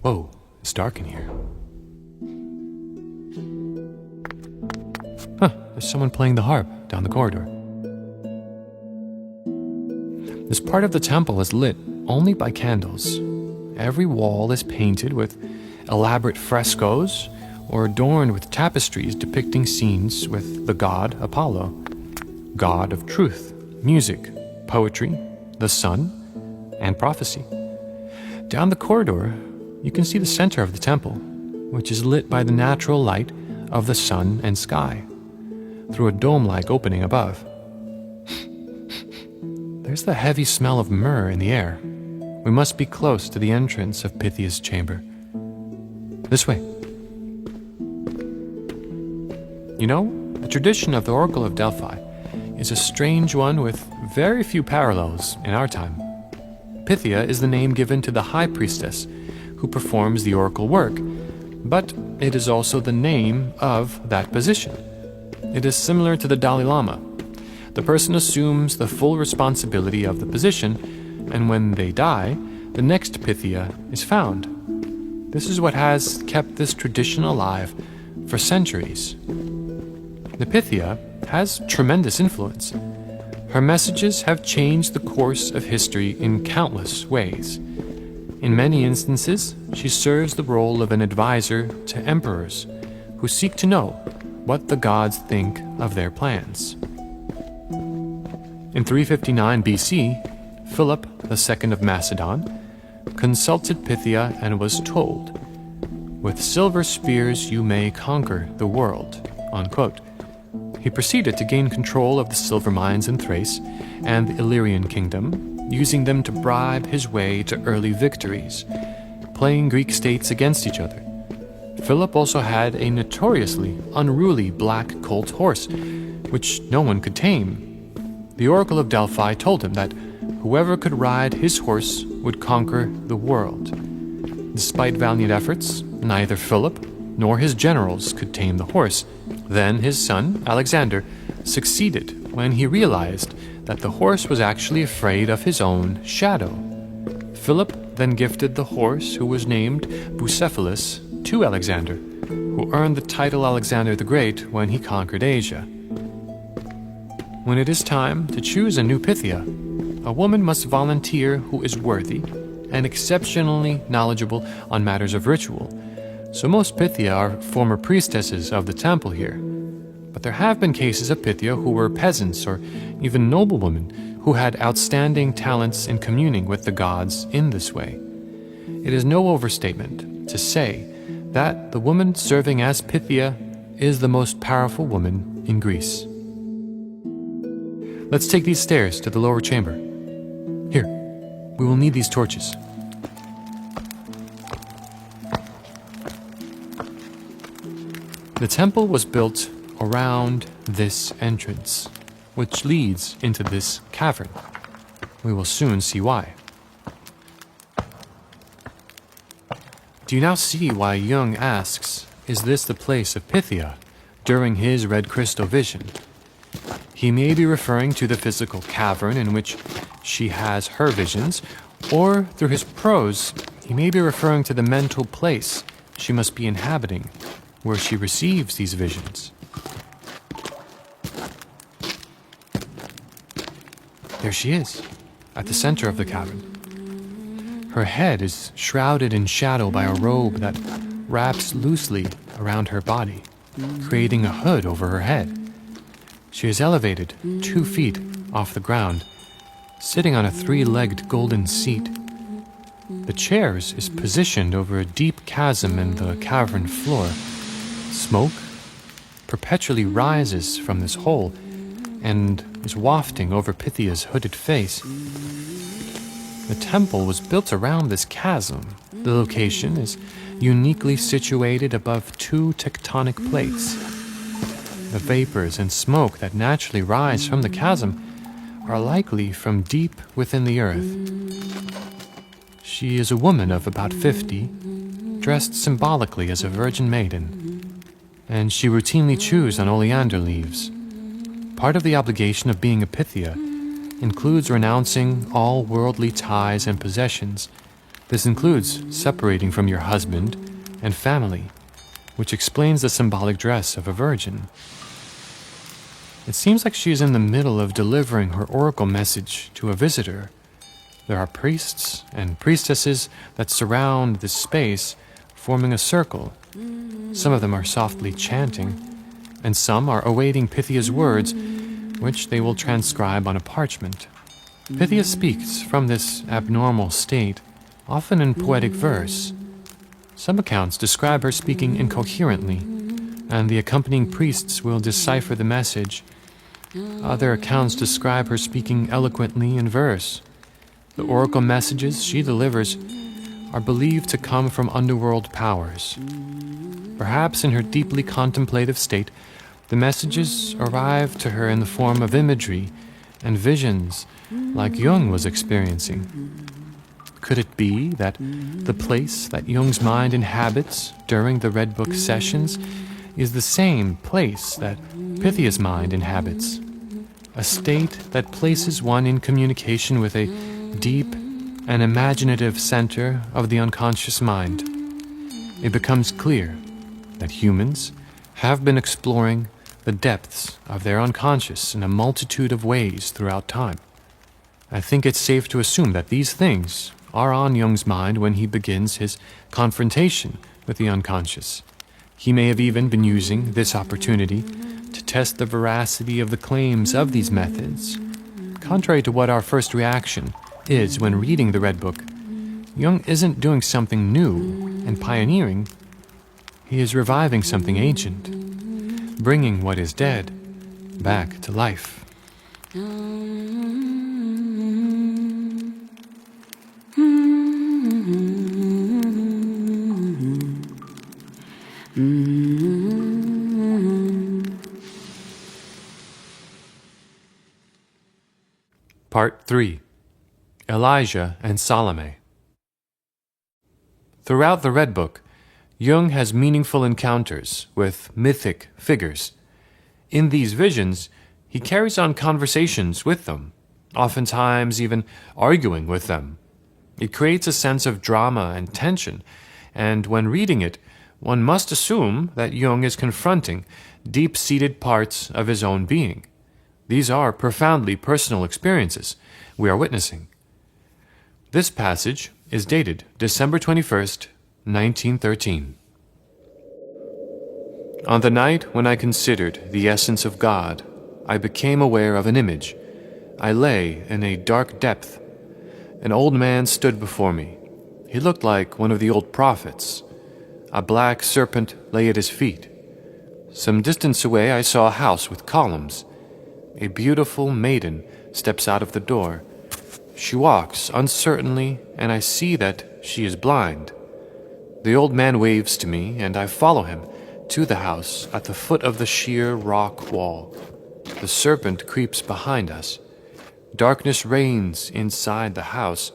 Whoa, it's dark in here. There's someone playing the harp down the corridor. This part of the temple is lit only by candles. Every wall is painted with elaborate frescoes or adorned with tapestries depicting scenes with the god Apollo, god of truth, music, poetry, the sun, and prophecy. Down the corridor, you can see the center of the temple, which is lit by the natural light of the sun and sky, through a dome-like opening above. There's the heavy smell of myrrh in the air. We must be close to the entrance of Pythia's chamber. This way. You know, the tradition of the Oracle of Delphi is a strange one with very few parallels in our time. Pythia is the name given to the high priestess who performs the oracle work, but it is also the name of that position. It is similar to the Dalai Lama. The person assumes the full responsibility of the position, and when they die, the next Pythia is found. This is what has kept this tradition alive for centuries. The Pythia has tremendous influence. Her messages have changed the course of history in countless ways. In many instances, she serves the role of an advisor to emperors who seek to know what the gods think of their plans. In 359 BC, Philip II of Macedon consulted Pythia and was told, "With silver spears you may conquer the world," unquote. He proceeded to gain control of the silver mines in Thrace and the Illyrian kingdom, using them to bribe his way to early victories, playing Greek states against each other. Philip also had a notoriously unruly black colt horse, which no one could tame. The Oracle of Delphi told him that whoever could ride his horse would conquer the world. Despite valiant efforts, neither Philip nor his generals could tame the horse. Then his son, Alexander, succeeded when he realized that the horse was actually afraid of his own shadow. Philip then gifted the horse, who was named Bucephalus, to Alexander, who earned the title Alexander the Great when he conquered Asia. When it is time to choose a new Pythia, a woman must volunteer who is worthy and exceptionally knowledgeable on matters of ritual. So most Pythia are former priestesses of the temple here. But there have been cases of Pythia who were peasants or even noblewomen who had outstanding talents in communing with the gods in this way. It is no overstatement to say that the woman serving as Pythia is the most powerful woman in Greece. Let's take these stairs to the lower chamber. Here, We will need these torches. The temple was built around this entrance, which leads into this cavern. We will soon see why. Do you now see why Jung asks, is this the place of Pythia, during his red crystal vision? He may be referring to the physical cavern in which she has her visions, or through his prose, he may be referring to the mental place she must be inhabiting, where she receives these visions. There she is, at the center of the cavern. Her head is shrouded in shadow by a robe that wraps loosely around her body, creating a hood over her head. She is elevated 2 feet off the ground, sitting on a 3-legged golden seat. The chair is positioned over a deep chasm in the cavern floor. Smoke perpetually rises from this hole and is wafting over Pythia's hooded face. The temple was built around this chasm. The location is uniquely situated above 2 tectonic plates. The vapors and smoke that naturally rise from the chasm are likely from deep within the earth. She is a woman of about 50, dressed symbolically as a virgin maiden, and she routinely chews on oleander leaves. Part of the obligation of being a Pythia includes renouncing all worldly ties and possessions. This includes separating from your husband and family, which explains the symbolic dress of a virgin. It seems like she is in the middle of delivering her oracle message to a visitor. There are priests and priestesses that surround this space, forming a circle. Some of them are softly chanting, and some are awaiting Pythia's words, which they will transcribe on a parchment. Pythia speaks from this abnormal state, often in poetic verse. Some accounts describe her speaking incoherently, and the accompanying priests will decipher the message. Other accounts describe her speaking eloquently in verse. The oracle messages she delivers are believed to come from underworld powers. Perhaps in her deeply contemplative state, the messages arrive to her in the form of imagery and visions like Jung was experiencing. Could it be that the place that Jung's mind inhabits during the Red Book sessions is the same place that Pythia's mind inhabits? A state that places one in communication with a deep and imaginative center of the unconscious mind. It becomes clear that humans have been exploring the depths of their unconscious in a multitude of ways throughout time. I think it's safe to assume that these things are on Jung's mind when he begins his confrontation with the unconscious. He may have even been using this opportunity to test the veracity of the claims of these methods. Contrary to what our first reaction is when reading the Red Book, Jung isn't doing something new and pioneering. He is reviving something ancient, bringing what is dead back to life. Part 3. Elijah and Salome. Throughout the Red Book, Jung has meaningful encounters with mythic figures. In these visions, he carries on conversations with them, oftentimes even arguing with them. It creates a sense of drama and tension, and when reading it, one must assume that Jung is confronting deep-seated parts of his own being. These are profoundly personal experiences we are witnessing. This passage is dated December 21st, 1913. On the night when I considered the essence of God, I became aware of an image. I lay in a dark depth. An old man stood before me. He looked like one of the old prophets. A black serpent lay at his feet. Some distance away I saw a house with columns. A beautiful maiden steps out of the door. She walks uncertainly, and I see that she is blind. The old man waves to me, and I follow him to the house at the foot of the sheer rock wall. The serpent creeps behind us. Darkness reigns inside the house.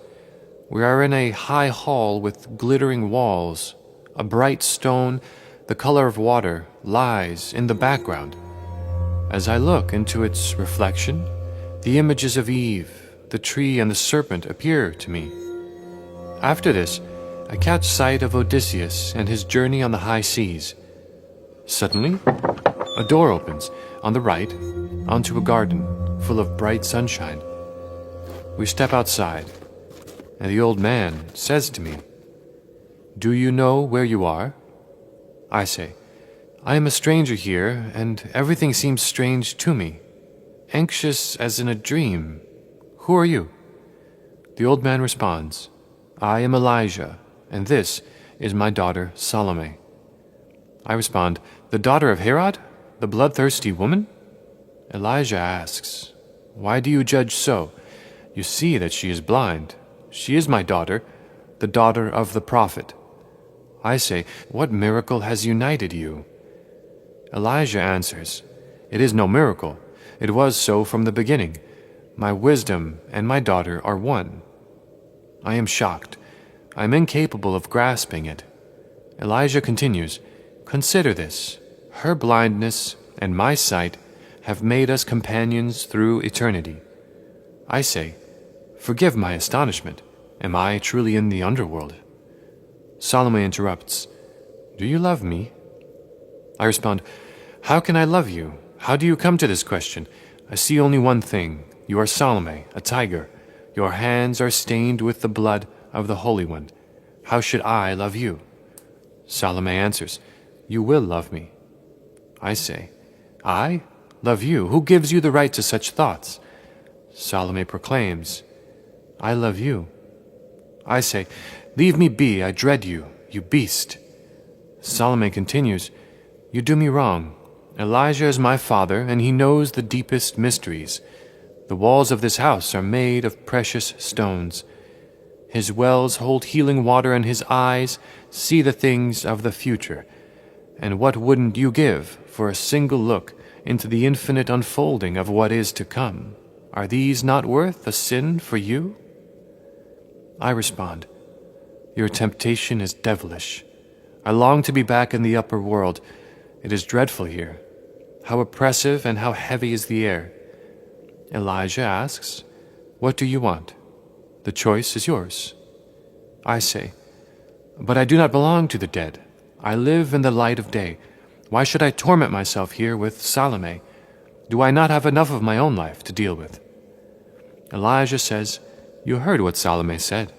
We are in a high hall with glittering walls. A bright stone, the color of water, lies in the background. As I look into its reflection, the images of Eve, the tree, and the serpent appear to me. After this, I catch sight of Odysseus and his journey on the high seas. Suddenly, a door opens on the right onto a garden full of bright sunshine. We step outside, and the old man says to me, "Do you know where you are?" I say, "I am a stranger here, and everything seems strange to me, anxious as in a dream. Who are you?" The old man responds, "I am Elijah, and this is my daughter Salome." I respond, "The daughter of Herod, the bloodthirsty woman?" Elijah asks, "Why do you judge so? You see that she is blind. She is my daughter, the daughter of the prophet." I say, "What miracle has united you?" Elijah answers, "It is no miracle. It was so from the beginning. My wisdom and my daughter are one." I am shocked. I am incapable of grasping it. Elijah continues, "Consider this. Her blindness and my sight have made us companions through eternity." I say, "Forgive my astonishment. Am I truly in the underworld?" Salome interrupts, "Do you love me?" I respond, "How can I love you? How do you come to this question? I see only one thing. You are Salome, a tiger. Your hands are stained with the blood of the Holy One. How should I love you?" Salome answers, "You will love me." I say, "I? Love you? Who gives you the right to such thoughts?" Salome proclaims, "I love you." I say, "Leave me be, I dread you, you beast." Salome continues, "You do me wrong. Elijah is my father, and he knows the deepest mysteries. The walls of this house are made of precious stones. His wells hold healing water, and his eyes see the things of the future. And what wouldn't you give for a single look into the infinite unfolding of what is to come? Are these not worth a sin for you?" I respond, "Your temptation is devilish. I long to be back in the upper world. It is dreadful here. How oppressive and how heavy is the air." Elijah asks, "What do you want? The choice is yours." I say, "But I do not belong to the dead. I live in the light of day. Why should I torment myself here with Salome? Do I not have enough of my own life to deal with?" Elijah says, "You heard what Salome said."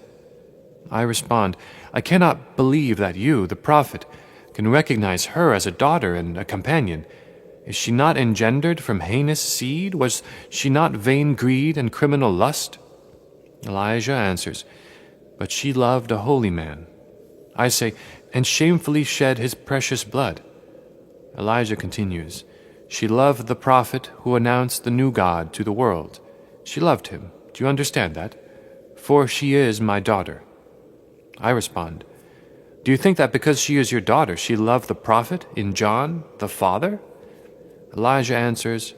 I respond, "I cannot believe that you, the prophet, can recognize her as a daughter and a companion. Is she not engendered from heinous seed? Was she not vain greed and criminal lust?" Elijah answers, "But she loved a holy man." I say, "And shamefully shed his precious blood." Elijah continues, "She loved the prophet who announced the new God to the world. She loved him. Do you understand that? For she is my daughter." I respond, "Do you think that because she is your daughter, she loved the prophet in John, the Father?" Elijah answers,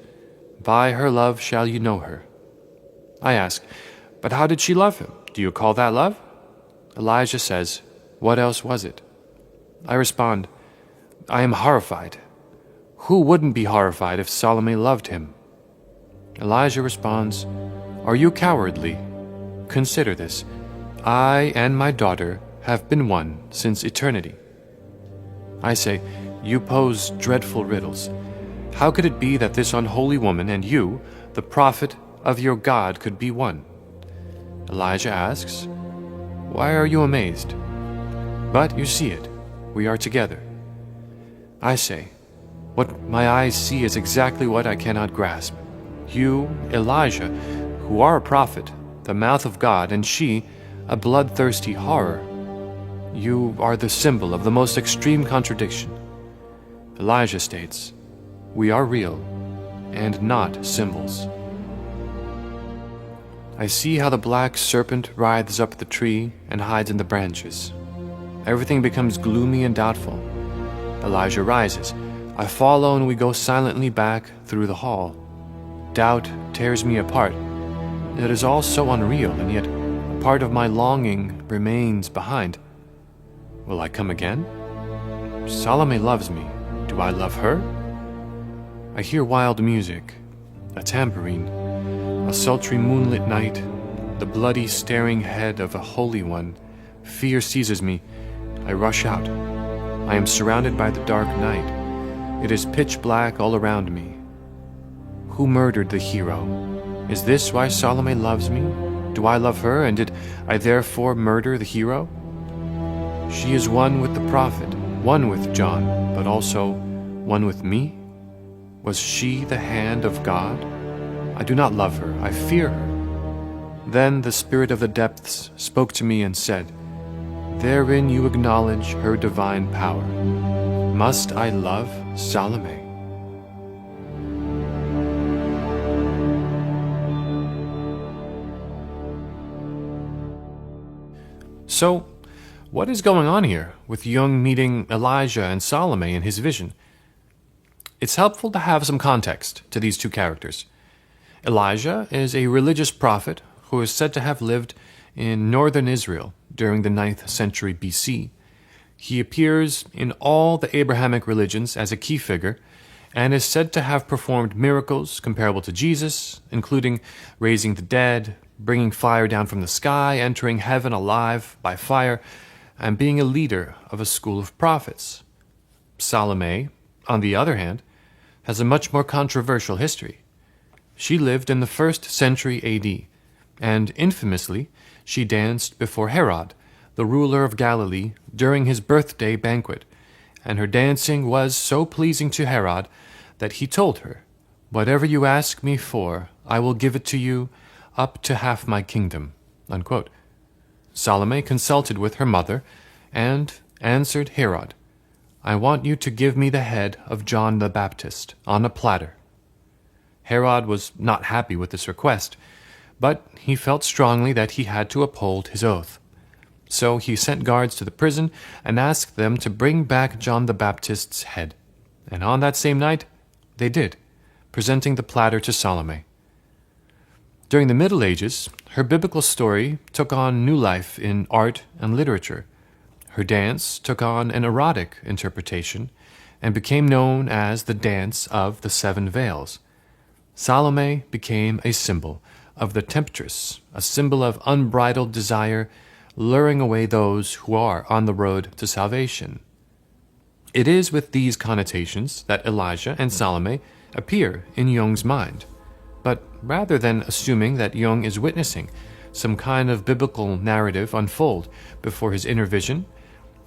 "By her love shall you know her." I ask, "But how did she love him? Do you call that love?" Elijah says, "What else was it?" I respond, "I am horrified. Who wouldn't be horrified if Salome loved him?" Elijah responds, "Are you cowardly? Consider this. I and my daughter have been one since eternity." I say, "You pose dreadful riddles. How could it be that this unholy woman and you, the prophet of your God, could be one?" Elijah asks, "Why are you amazed?" But you see it. We are together. I say, "What my eyes see is exactly what I cannot grasp. You, Elijah, who are a prophet, the mouth of God, and she, a bloodthirsty horror. You are the symbol of the most extreme contradiction." Elijah states, "We are real and not symbols." I see how the black serpent writhes up the tree and hides in the branches. Everything becomes gloomy and doubtful. Elijah rises. I follow and we go silently back through the hall. Doubt tears me apart. It is all so unreal, and yet a part of my longing remains behind. Will I come again? Salome loves me. Do I love her? I hear wild music, a tambourine, a sultry moonlit night, the bloody staring head of a holy one. Fear seizes me. I rush out. I am surrounded by the dark night. It is pitch black all around me. Who murdered the hero? Is this why Salome loves me? Do I love her, and did I therefore murder the hero? She is one with the prophet, one with John, but also one with me? Was she the hand of God? I do not love her, I fear her. Then the spirit of the depths spoke to me and said, therein you acknowledge her divine power. Must I love Salome? So, what is going on here with Jung meeting Elijah and Salome in his vision? It's helpful to have some context to these two characters. Elijah is a religious prophet who is said to have lived in northern Israel during the 9th century BC. He appears in all the Abrahamic religions as a key figure and is said to have performed miracles comparable to Jesus, including raising the dead, bringing fire down from the sky, entering heaven alive by fire, and being a leader of a school of prophets. Salome, on the other hand, has a much more controversial history. She lived in the 1st century AD, and infamously, she danced before Herod, the ruler of Galilee, during his birthday banquet, and her dancing was so pleasing to Herod that he told her, whatever you ask me for, I will give it to you, up to half my kingdom. Unquote. Salome consulted with her mother and answered Herod, I want you to give me the head of John the Baptist on a platter. Herod was not happy with this request, but he felt strongly that he had to uphold his oath. So he sent guards to the prison and asked them to bring back John the Baptist's head. And on that same night, they did, presenting the platter to Salome. During the Middle Ages, her biblical story took on new life in art and literature. Her dance took on an erotic interpretation and became known as the Dance of the Seven Veils. Salome became a symbol of the temptress, a symbol of unbridled desire, luring away those who are on the road to salvation. It is with these connotations that Elijah and Salome appear in Jung's mind. But rather than assuming that Jung is witnessing some kind of biblical narrative unfold before his inner vision,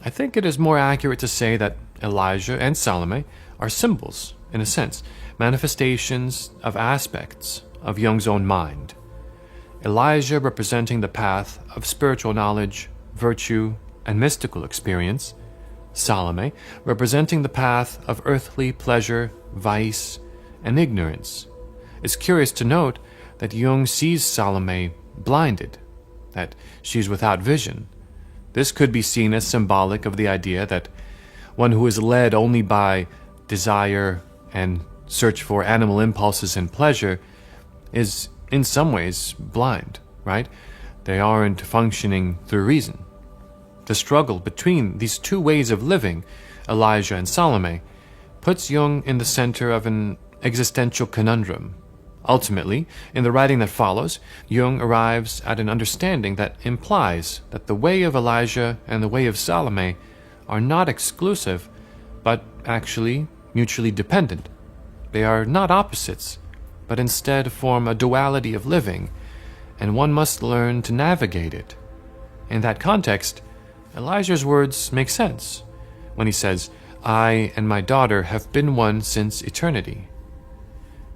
I think it is more accurate to say that Elijah and Salome are symbols, in a sense, manifestations of aspects of Jung's own mind. Elijah representing the path of spiritual knowledge, virtue, and mystical experience, Salome representing the path of earthly pleasure, vice, and ignorance. It's curious to note that Jung sees Salome blinded, that she is without vision. This could be seen as symbolic of the idea that one who is led only by desire and search for animal impulses and pleasure is in some ways blind, right? They aren't functioning through reason. The struggle between these two ways of living, Elijah and Salome, puts Jung in the center of an existential conundrum. Ultimately, in the writing that follows, Jung arrives at an understanding that implies that the way of Elijah and the way of Salome are not exclusive, but actually mutually dependent. They are not opposites, but instead form a duality of living, and one must learn to navigate it. In that context, Elijah's words make sense when he says, I and my daughter have been one since eternity.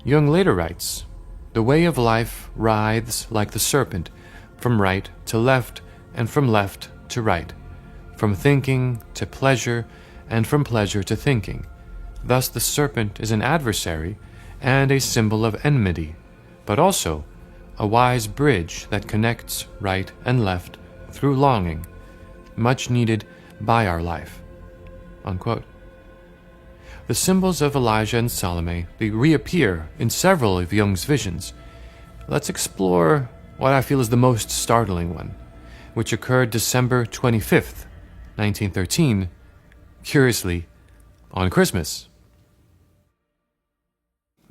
Jung later writes, the way of life writhes like the serpent, from right to left and from left to right, from thinking to pleasure and from pleasure to thinking. Thus the serpent is an adversary and a symbol of enmity, but also a wise bridge that connects right and left through longing, much needed by our life." Unquote. The symbols of Elijah and Salome, they reappear in several of Jung's visions. Let's explore what I feel is the most startling one, which occurred December 25th, 1913, curiously, on Christmas.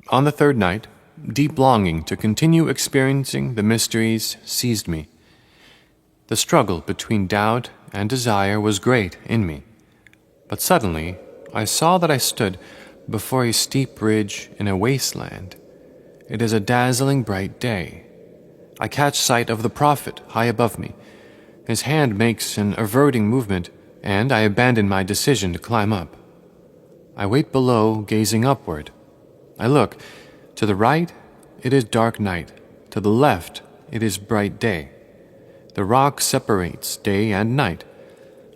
On the third night, deep longing to continue experiencing the mysteries seized me. The struggle between doubt and desire was great in me, but suddenly I saw that I stood before a steep ridge in a wasteland. It is a dazzling bright day. I catch sight of the prophet high above me. His hand makes an averting movement, and I abandon my decision to climb up. I wait below, gazing upward. I look. To the right, it is dark night. To the left, it is bright day. The rock separates day and night.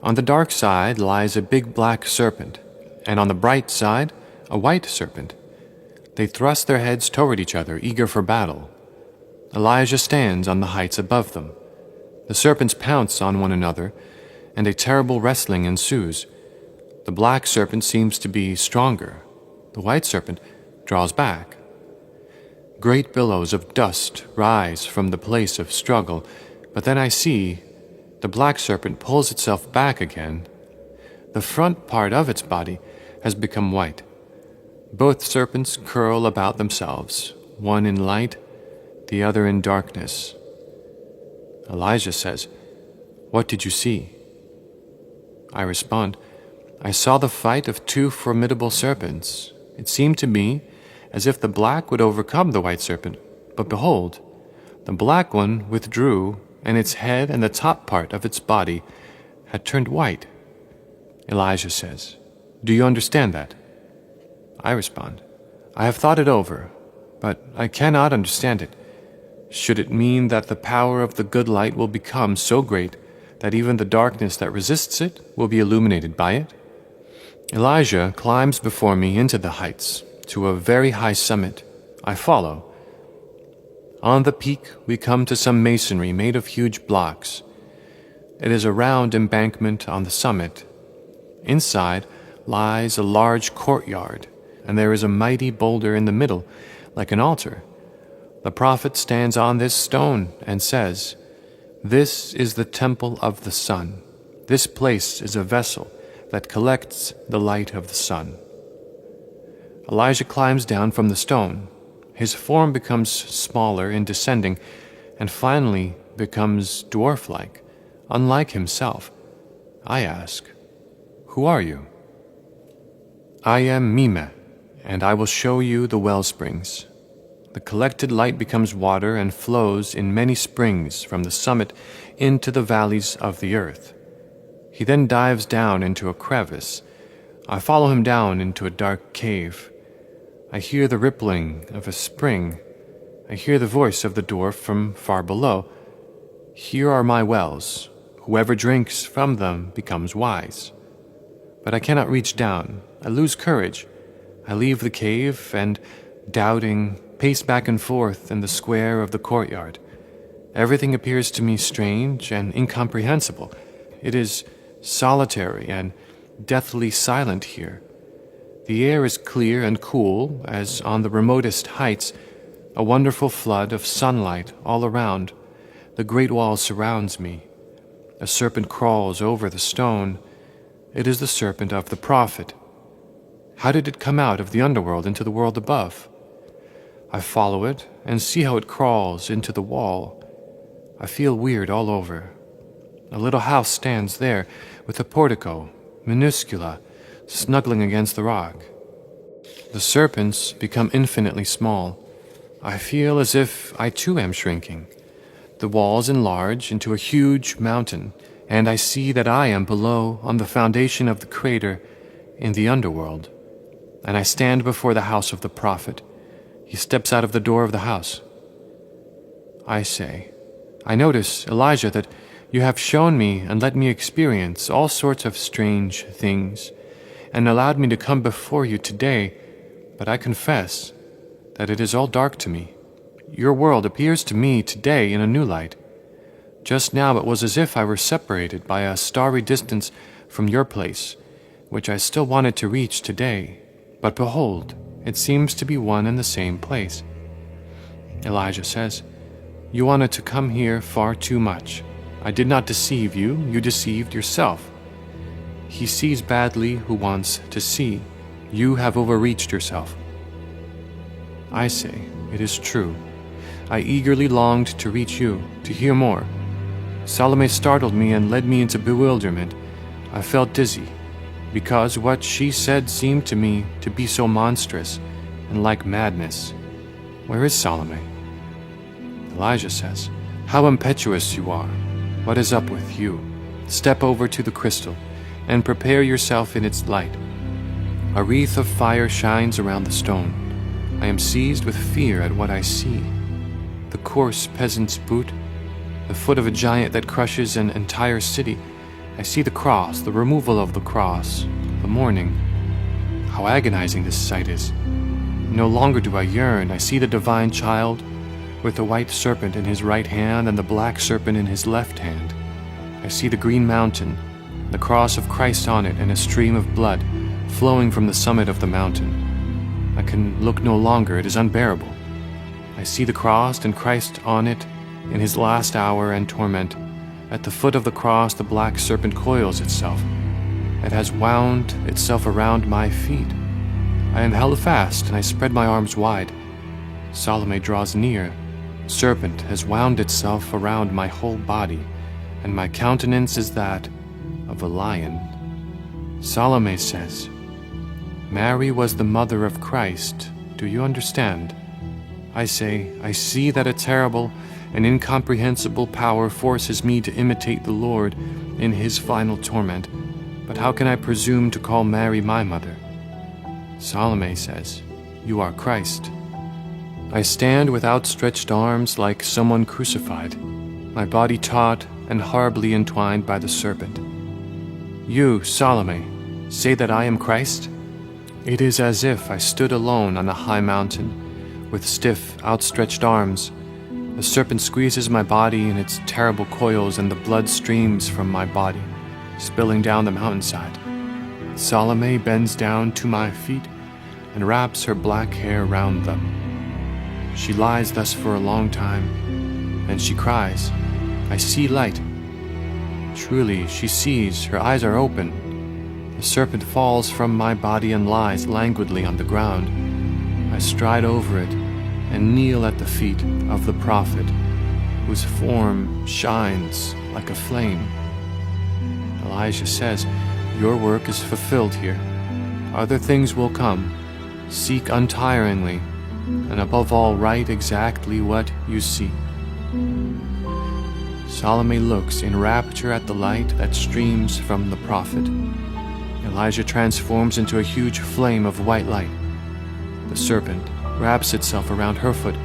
On the dark side lies a big black serpent, and on the bright side, a white serpent. They thrust their heads toward each other, eager for battle. Elijah stands on the heights above them. The serpents pounce on one another, and a terrible wrestling ensues. The black serpent seems to be stronger. The white serpent draws back. Great billows of dust rise from the place of struggle, but then I see the black serpent pulls itself back again. The front part of its body has become white. Both serpents curl about themselves, one in light, the other in darkness. Elijah says, "What did you see?" I respond, "I saw the fight of two formidable serpents. It seemed to me as if the black would overcome the white serpent, but behold, the black one withdrew, and its head and the top part of its body had turned white." Elijah says, "Do you understand that?" I respond, "I have thought it over, but I cannot understand it. Should it mean that the power of the good light will become so great that even the darkness that resists it will be illuminated by it?" Elijah climbs before me into the heights, to a very high summit. I follow. On the peak, we come to some masonry made of huge blocks. It is a round embankment on the summit. Inside lies a large courtyard, and there is a mighty boulder in the middle, like an altar. The prophet stands on this stone and says, "This is the temple of the sun. This place is a vessel that collects the light of the sun." Elijah climbs down from the stone. His form becomes smaller in descending, and finally becomes dwarf-like, unlike himself. I ask, "Who are you?" "I am Mime, and I will show you the well springs." The collected light becomes water and flows in many springs from the summit into the valleys of the earth. He then dives down into a crevice. I follow him down into a dark cave. I hear the rippling of a spring. I hear the voice of the dwarf from far below. "Here are my wells. Whoever drinks from them becomes wise." But I cannot reach down. I lose courage. I leave the cave and, doubting, pace back and forth in the square of the courtyard. Everything appears to me strange and incomprehensible. It is solitary and deathly silent here. The air is clear and cool, as on the remotest heights, a wonderful flood of sunlight all around. The great wall surrounds me. A serpent crawls over the stone. It is the serpent of the prophet. How did it come out of the underworld into the world above? I follow it and see how it crawls into the wall. I feel weird all over. A little house stands there with a portico, minuscula, snuggling against the rock. The serpents become infinitely small. I feel as if I too am shrinking. The walls enlarge into a huge mountain, and I see that I am below on the foundation of the crater in the underworld. And I stand before the house of the prophet. He steps out of the door of the house. I say, "I notice, Elijah, that you have shown me and let me experience all sorts of strange things, and allowed me to come before you today, but I confess that it is all dark to me. your world appears to me today in a new light. Just now it was as if I were separated by a starry distance from your place, which I still wanted to reach today, but behold, it seems to be one and the same place. Elijah says, you wanted to come here far too much. I did not deceive you, you deceived yourself. He sees badly who wants to see. You have overreached yourself. I say, it is true. I eagerly longed to reach you, to hear more. Salome startled me and led me into bewilderment. I felt dizzy, because what she said seemed to me to be so monstrous and like madness. Where is Salome? Elijah says, how impetuous you are. What is up with you? Step over to the crystal and prepare yourself in its light. A wreath of fire shines around the stone. I am seized with fear at what I see. The coarse peasant's boot, the foot of a giant that crushes an entire city. I see the cross, the removal of the cross, the mourning. How agonizing this sight is. No longer do I yearn. I see the divine child with the white serpent in his right hand and the black serpent in his left hand. I see the green mountain, the cross of Christ on it, and a stream of blood flowing from the summit of the mountain. I can look no longer. It is unbearable. I see the cross and Christ on it in his last hour and torment. At the foot of the cross, the black serpent coils itself. It has wound itself around my feet. I am held fast, and I spread my arms wide. Salome draws near. The serpent has wound itself around my whole body, and my countenance is that of a lion. Salome says, Mary was the mother of Christ. Do you understand? I say, I see that a terrible and incomprehensible power forces me to imitate the Lord in his final torment. But how can I presume to call Mary my mother? Salome says, you are Christ. I stand with outstretched arms like someone crucified, my body taut and horribly entwined by the serpent. You, Salome, say that I am Christ? It is as if I stood alone on a high mountain, with stiff, outstretched arms. The serpent squeezes my body in its terrible coils, and the blood streams from my body, spilling down the mountainside. Salome bends down to my feet and wraps her black hair round them. She lies thus for a long time, and she cries, I see light. Truly, she sees, her eyes are open. The serpent falls from my body and lies languidly on the ground. I stride over it and kneel at the feet of the prophet, whose form shines like a flame. Elijah says, your work is fulfilled here. Other things will come. Seek untiringly, and above all write exactly what you see. Salome looks in rapture at the light that streams from the prophet. Elijah transforms into a huge flame of white light. The serpent wraps itself around her foot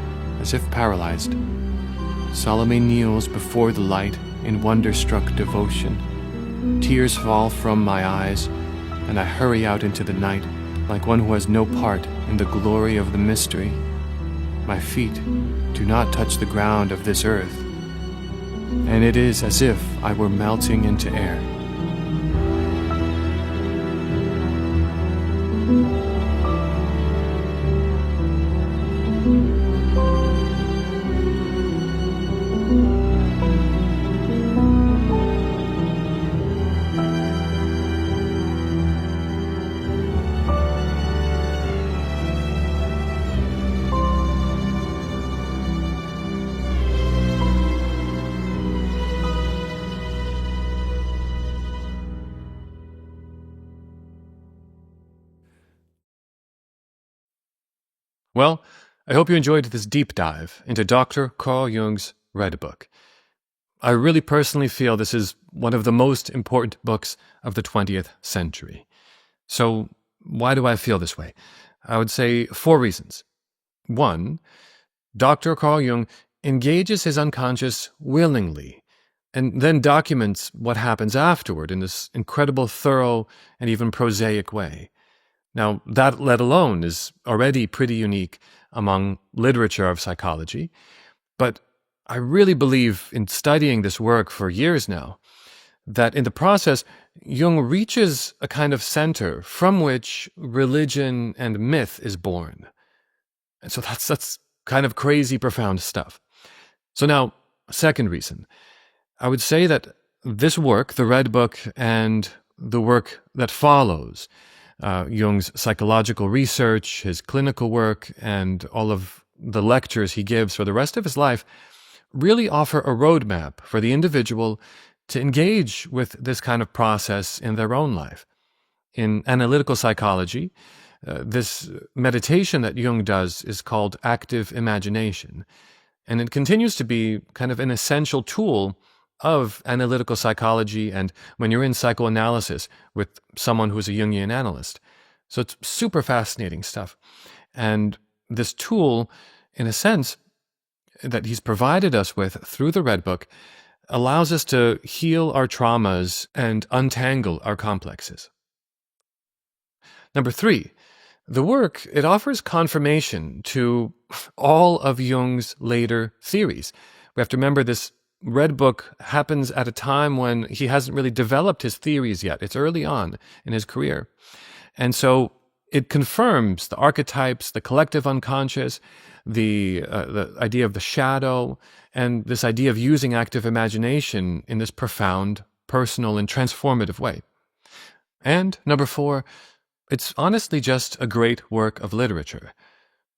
as if paralyzed. Salome kneels before the light in wonder-struck devotion. Tears fall from my eyes, and I hurry out into the night like one who has no part in the glory of the mystery. My feet do not touch the ground of this earth, and it is as if I were melting into air. Well, I hope you enjoyed this deep dive into Dr. Carl Jung's Red Book. I really personally feel this is one of the most important books of the 20th century. So why do I feel this way? I would say 4 reasons. 1, Dr. Carl Jung engages his unconscious willingly and then documents what happens afterward in this incredible, thorough, and even prosaic way. Now, that let alone is already pretty unique among literature of psychology, but I really believe in studying this work for years now, that in the process, Jung reaches a kind of center from which religion and myth is born. And so that's kind of crazy, profound stuff. So now, second reason, I would say that this work, the Red Book, and the work that follows, Jung's psychological research, his clinical work, and all of the lectures he gives for the rest of his life, really offer a roadmap for the individual to engage with this kind of process in their own life. In analytical psychology, this meditation that Jung does is called active imagination, and it continues to be kind of an essential tool of analytical psychology and when you're in psychoanalysis with someone who's a Jungian analyst. So it's super fascinating stuff. And this tool, in a sense, that he's provided us with through the Red Book allows us to heal our traumas and untangle our complexes. Number 3, the work, it offers confirmation to all of Jung's later theories. We have to remember this Red Book happens at a time when he hasn't really developed his theories yet. It's early on in his career. And so it confirms the archetypes, the collective unconscious, the idea of the shadow, and this idea of using active imagination in this profound, personal, and transformative way. And number 4, it's honestly just a great work of literature.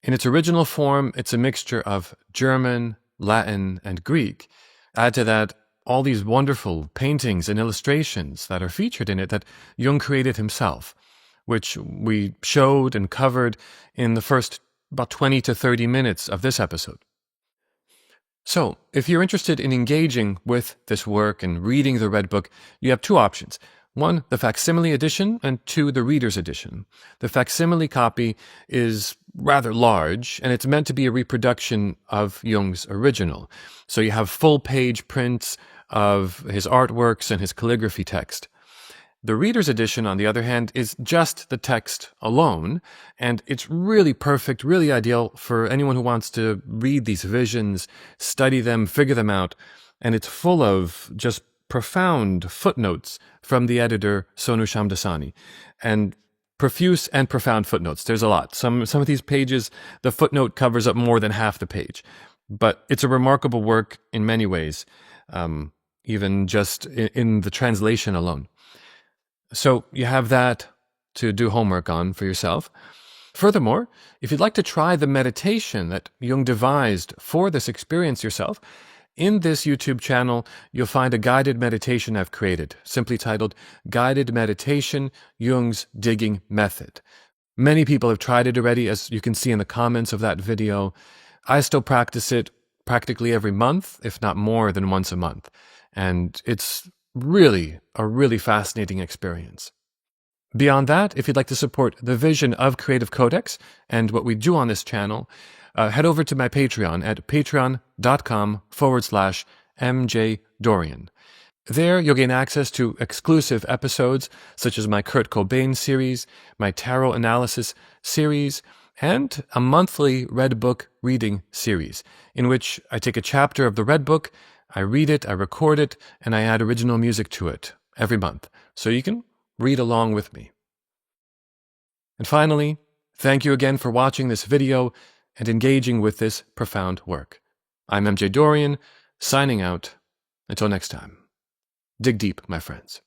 In its original form, it's a mixture of German, Latin, and Greek. Add to that all these wonderful paintings and illustrations that are featured in it that Jung created himself, which we showed and covered in the first about 20 to 30 minutes of this episode. So, if you're interested in engaging with this work and reading the Red Book, you have 2 options. 1, the facsimile edition, and 2, the reader's edition. The facsimile copy is rather large, and it's meant to be a reproduction of Jung's original. So you have full-page prints of his artworks and his calligraphy text. The reader's edition, on the other hand, is just the text alone, and it's really perfect, really ideal for anyone who wants to read these visions, study them, figure them out, and it's full of just profound footnotes from the editor Sonu Shamdasani, and profuse and profound footnotes. There's a lot. Some of these pages, the footnote covers up more than half the page, but it's a remarkable work in many ways, even just in the translation alone. So you have that to do homework on for yourself. Furthermore, if you'd like to try the meditation that Jung devised for this experience yourself, in this YouTube channel, you'll find a guided meditation I've created, simply titled Guided Meditation, Jung's Digging Method. Many people have tried it already, as you can see in the comments of that video. I still practice it practically every month, if not more than once a month. And it's really a really fascinating experience. Beyond that, if you'd like to support the vision of Creative Codex and what we do on this channel, head over to my Patreon at patreon.com/MJDorian. There, you'll gain access to exclusive episodes, such as my Kurt Cobain series, my tarot analysis series, and a monthly Red Book reading series, in which I take a chapter of the Red Book, I read it, I record it, and I add original music to it every month, so you can read along with me. And finally, thank you again for watching this video and engaging with this profound work. I'm MJ Dorian, signing out. Until next time. Dig deep, my friends.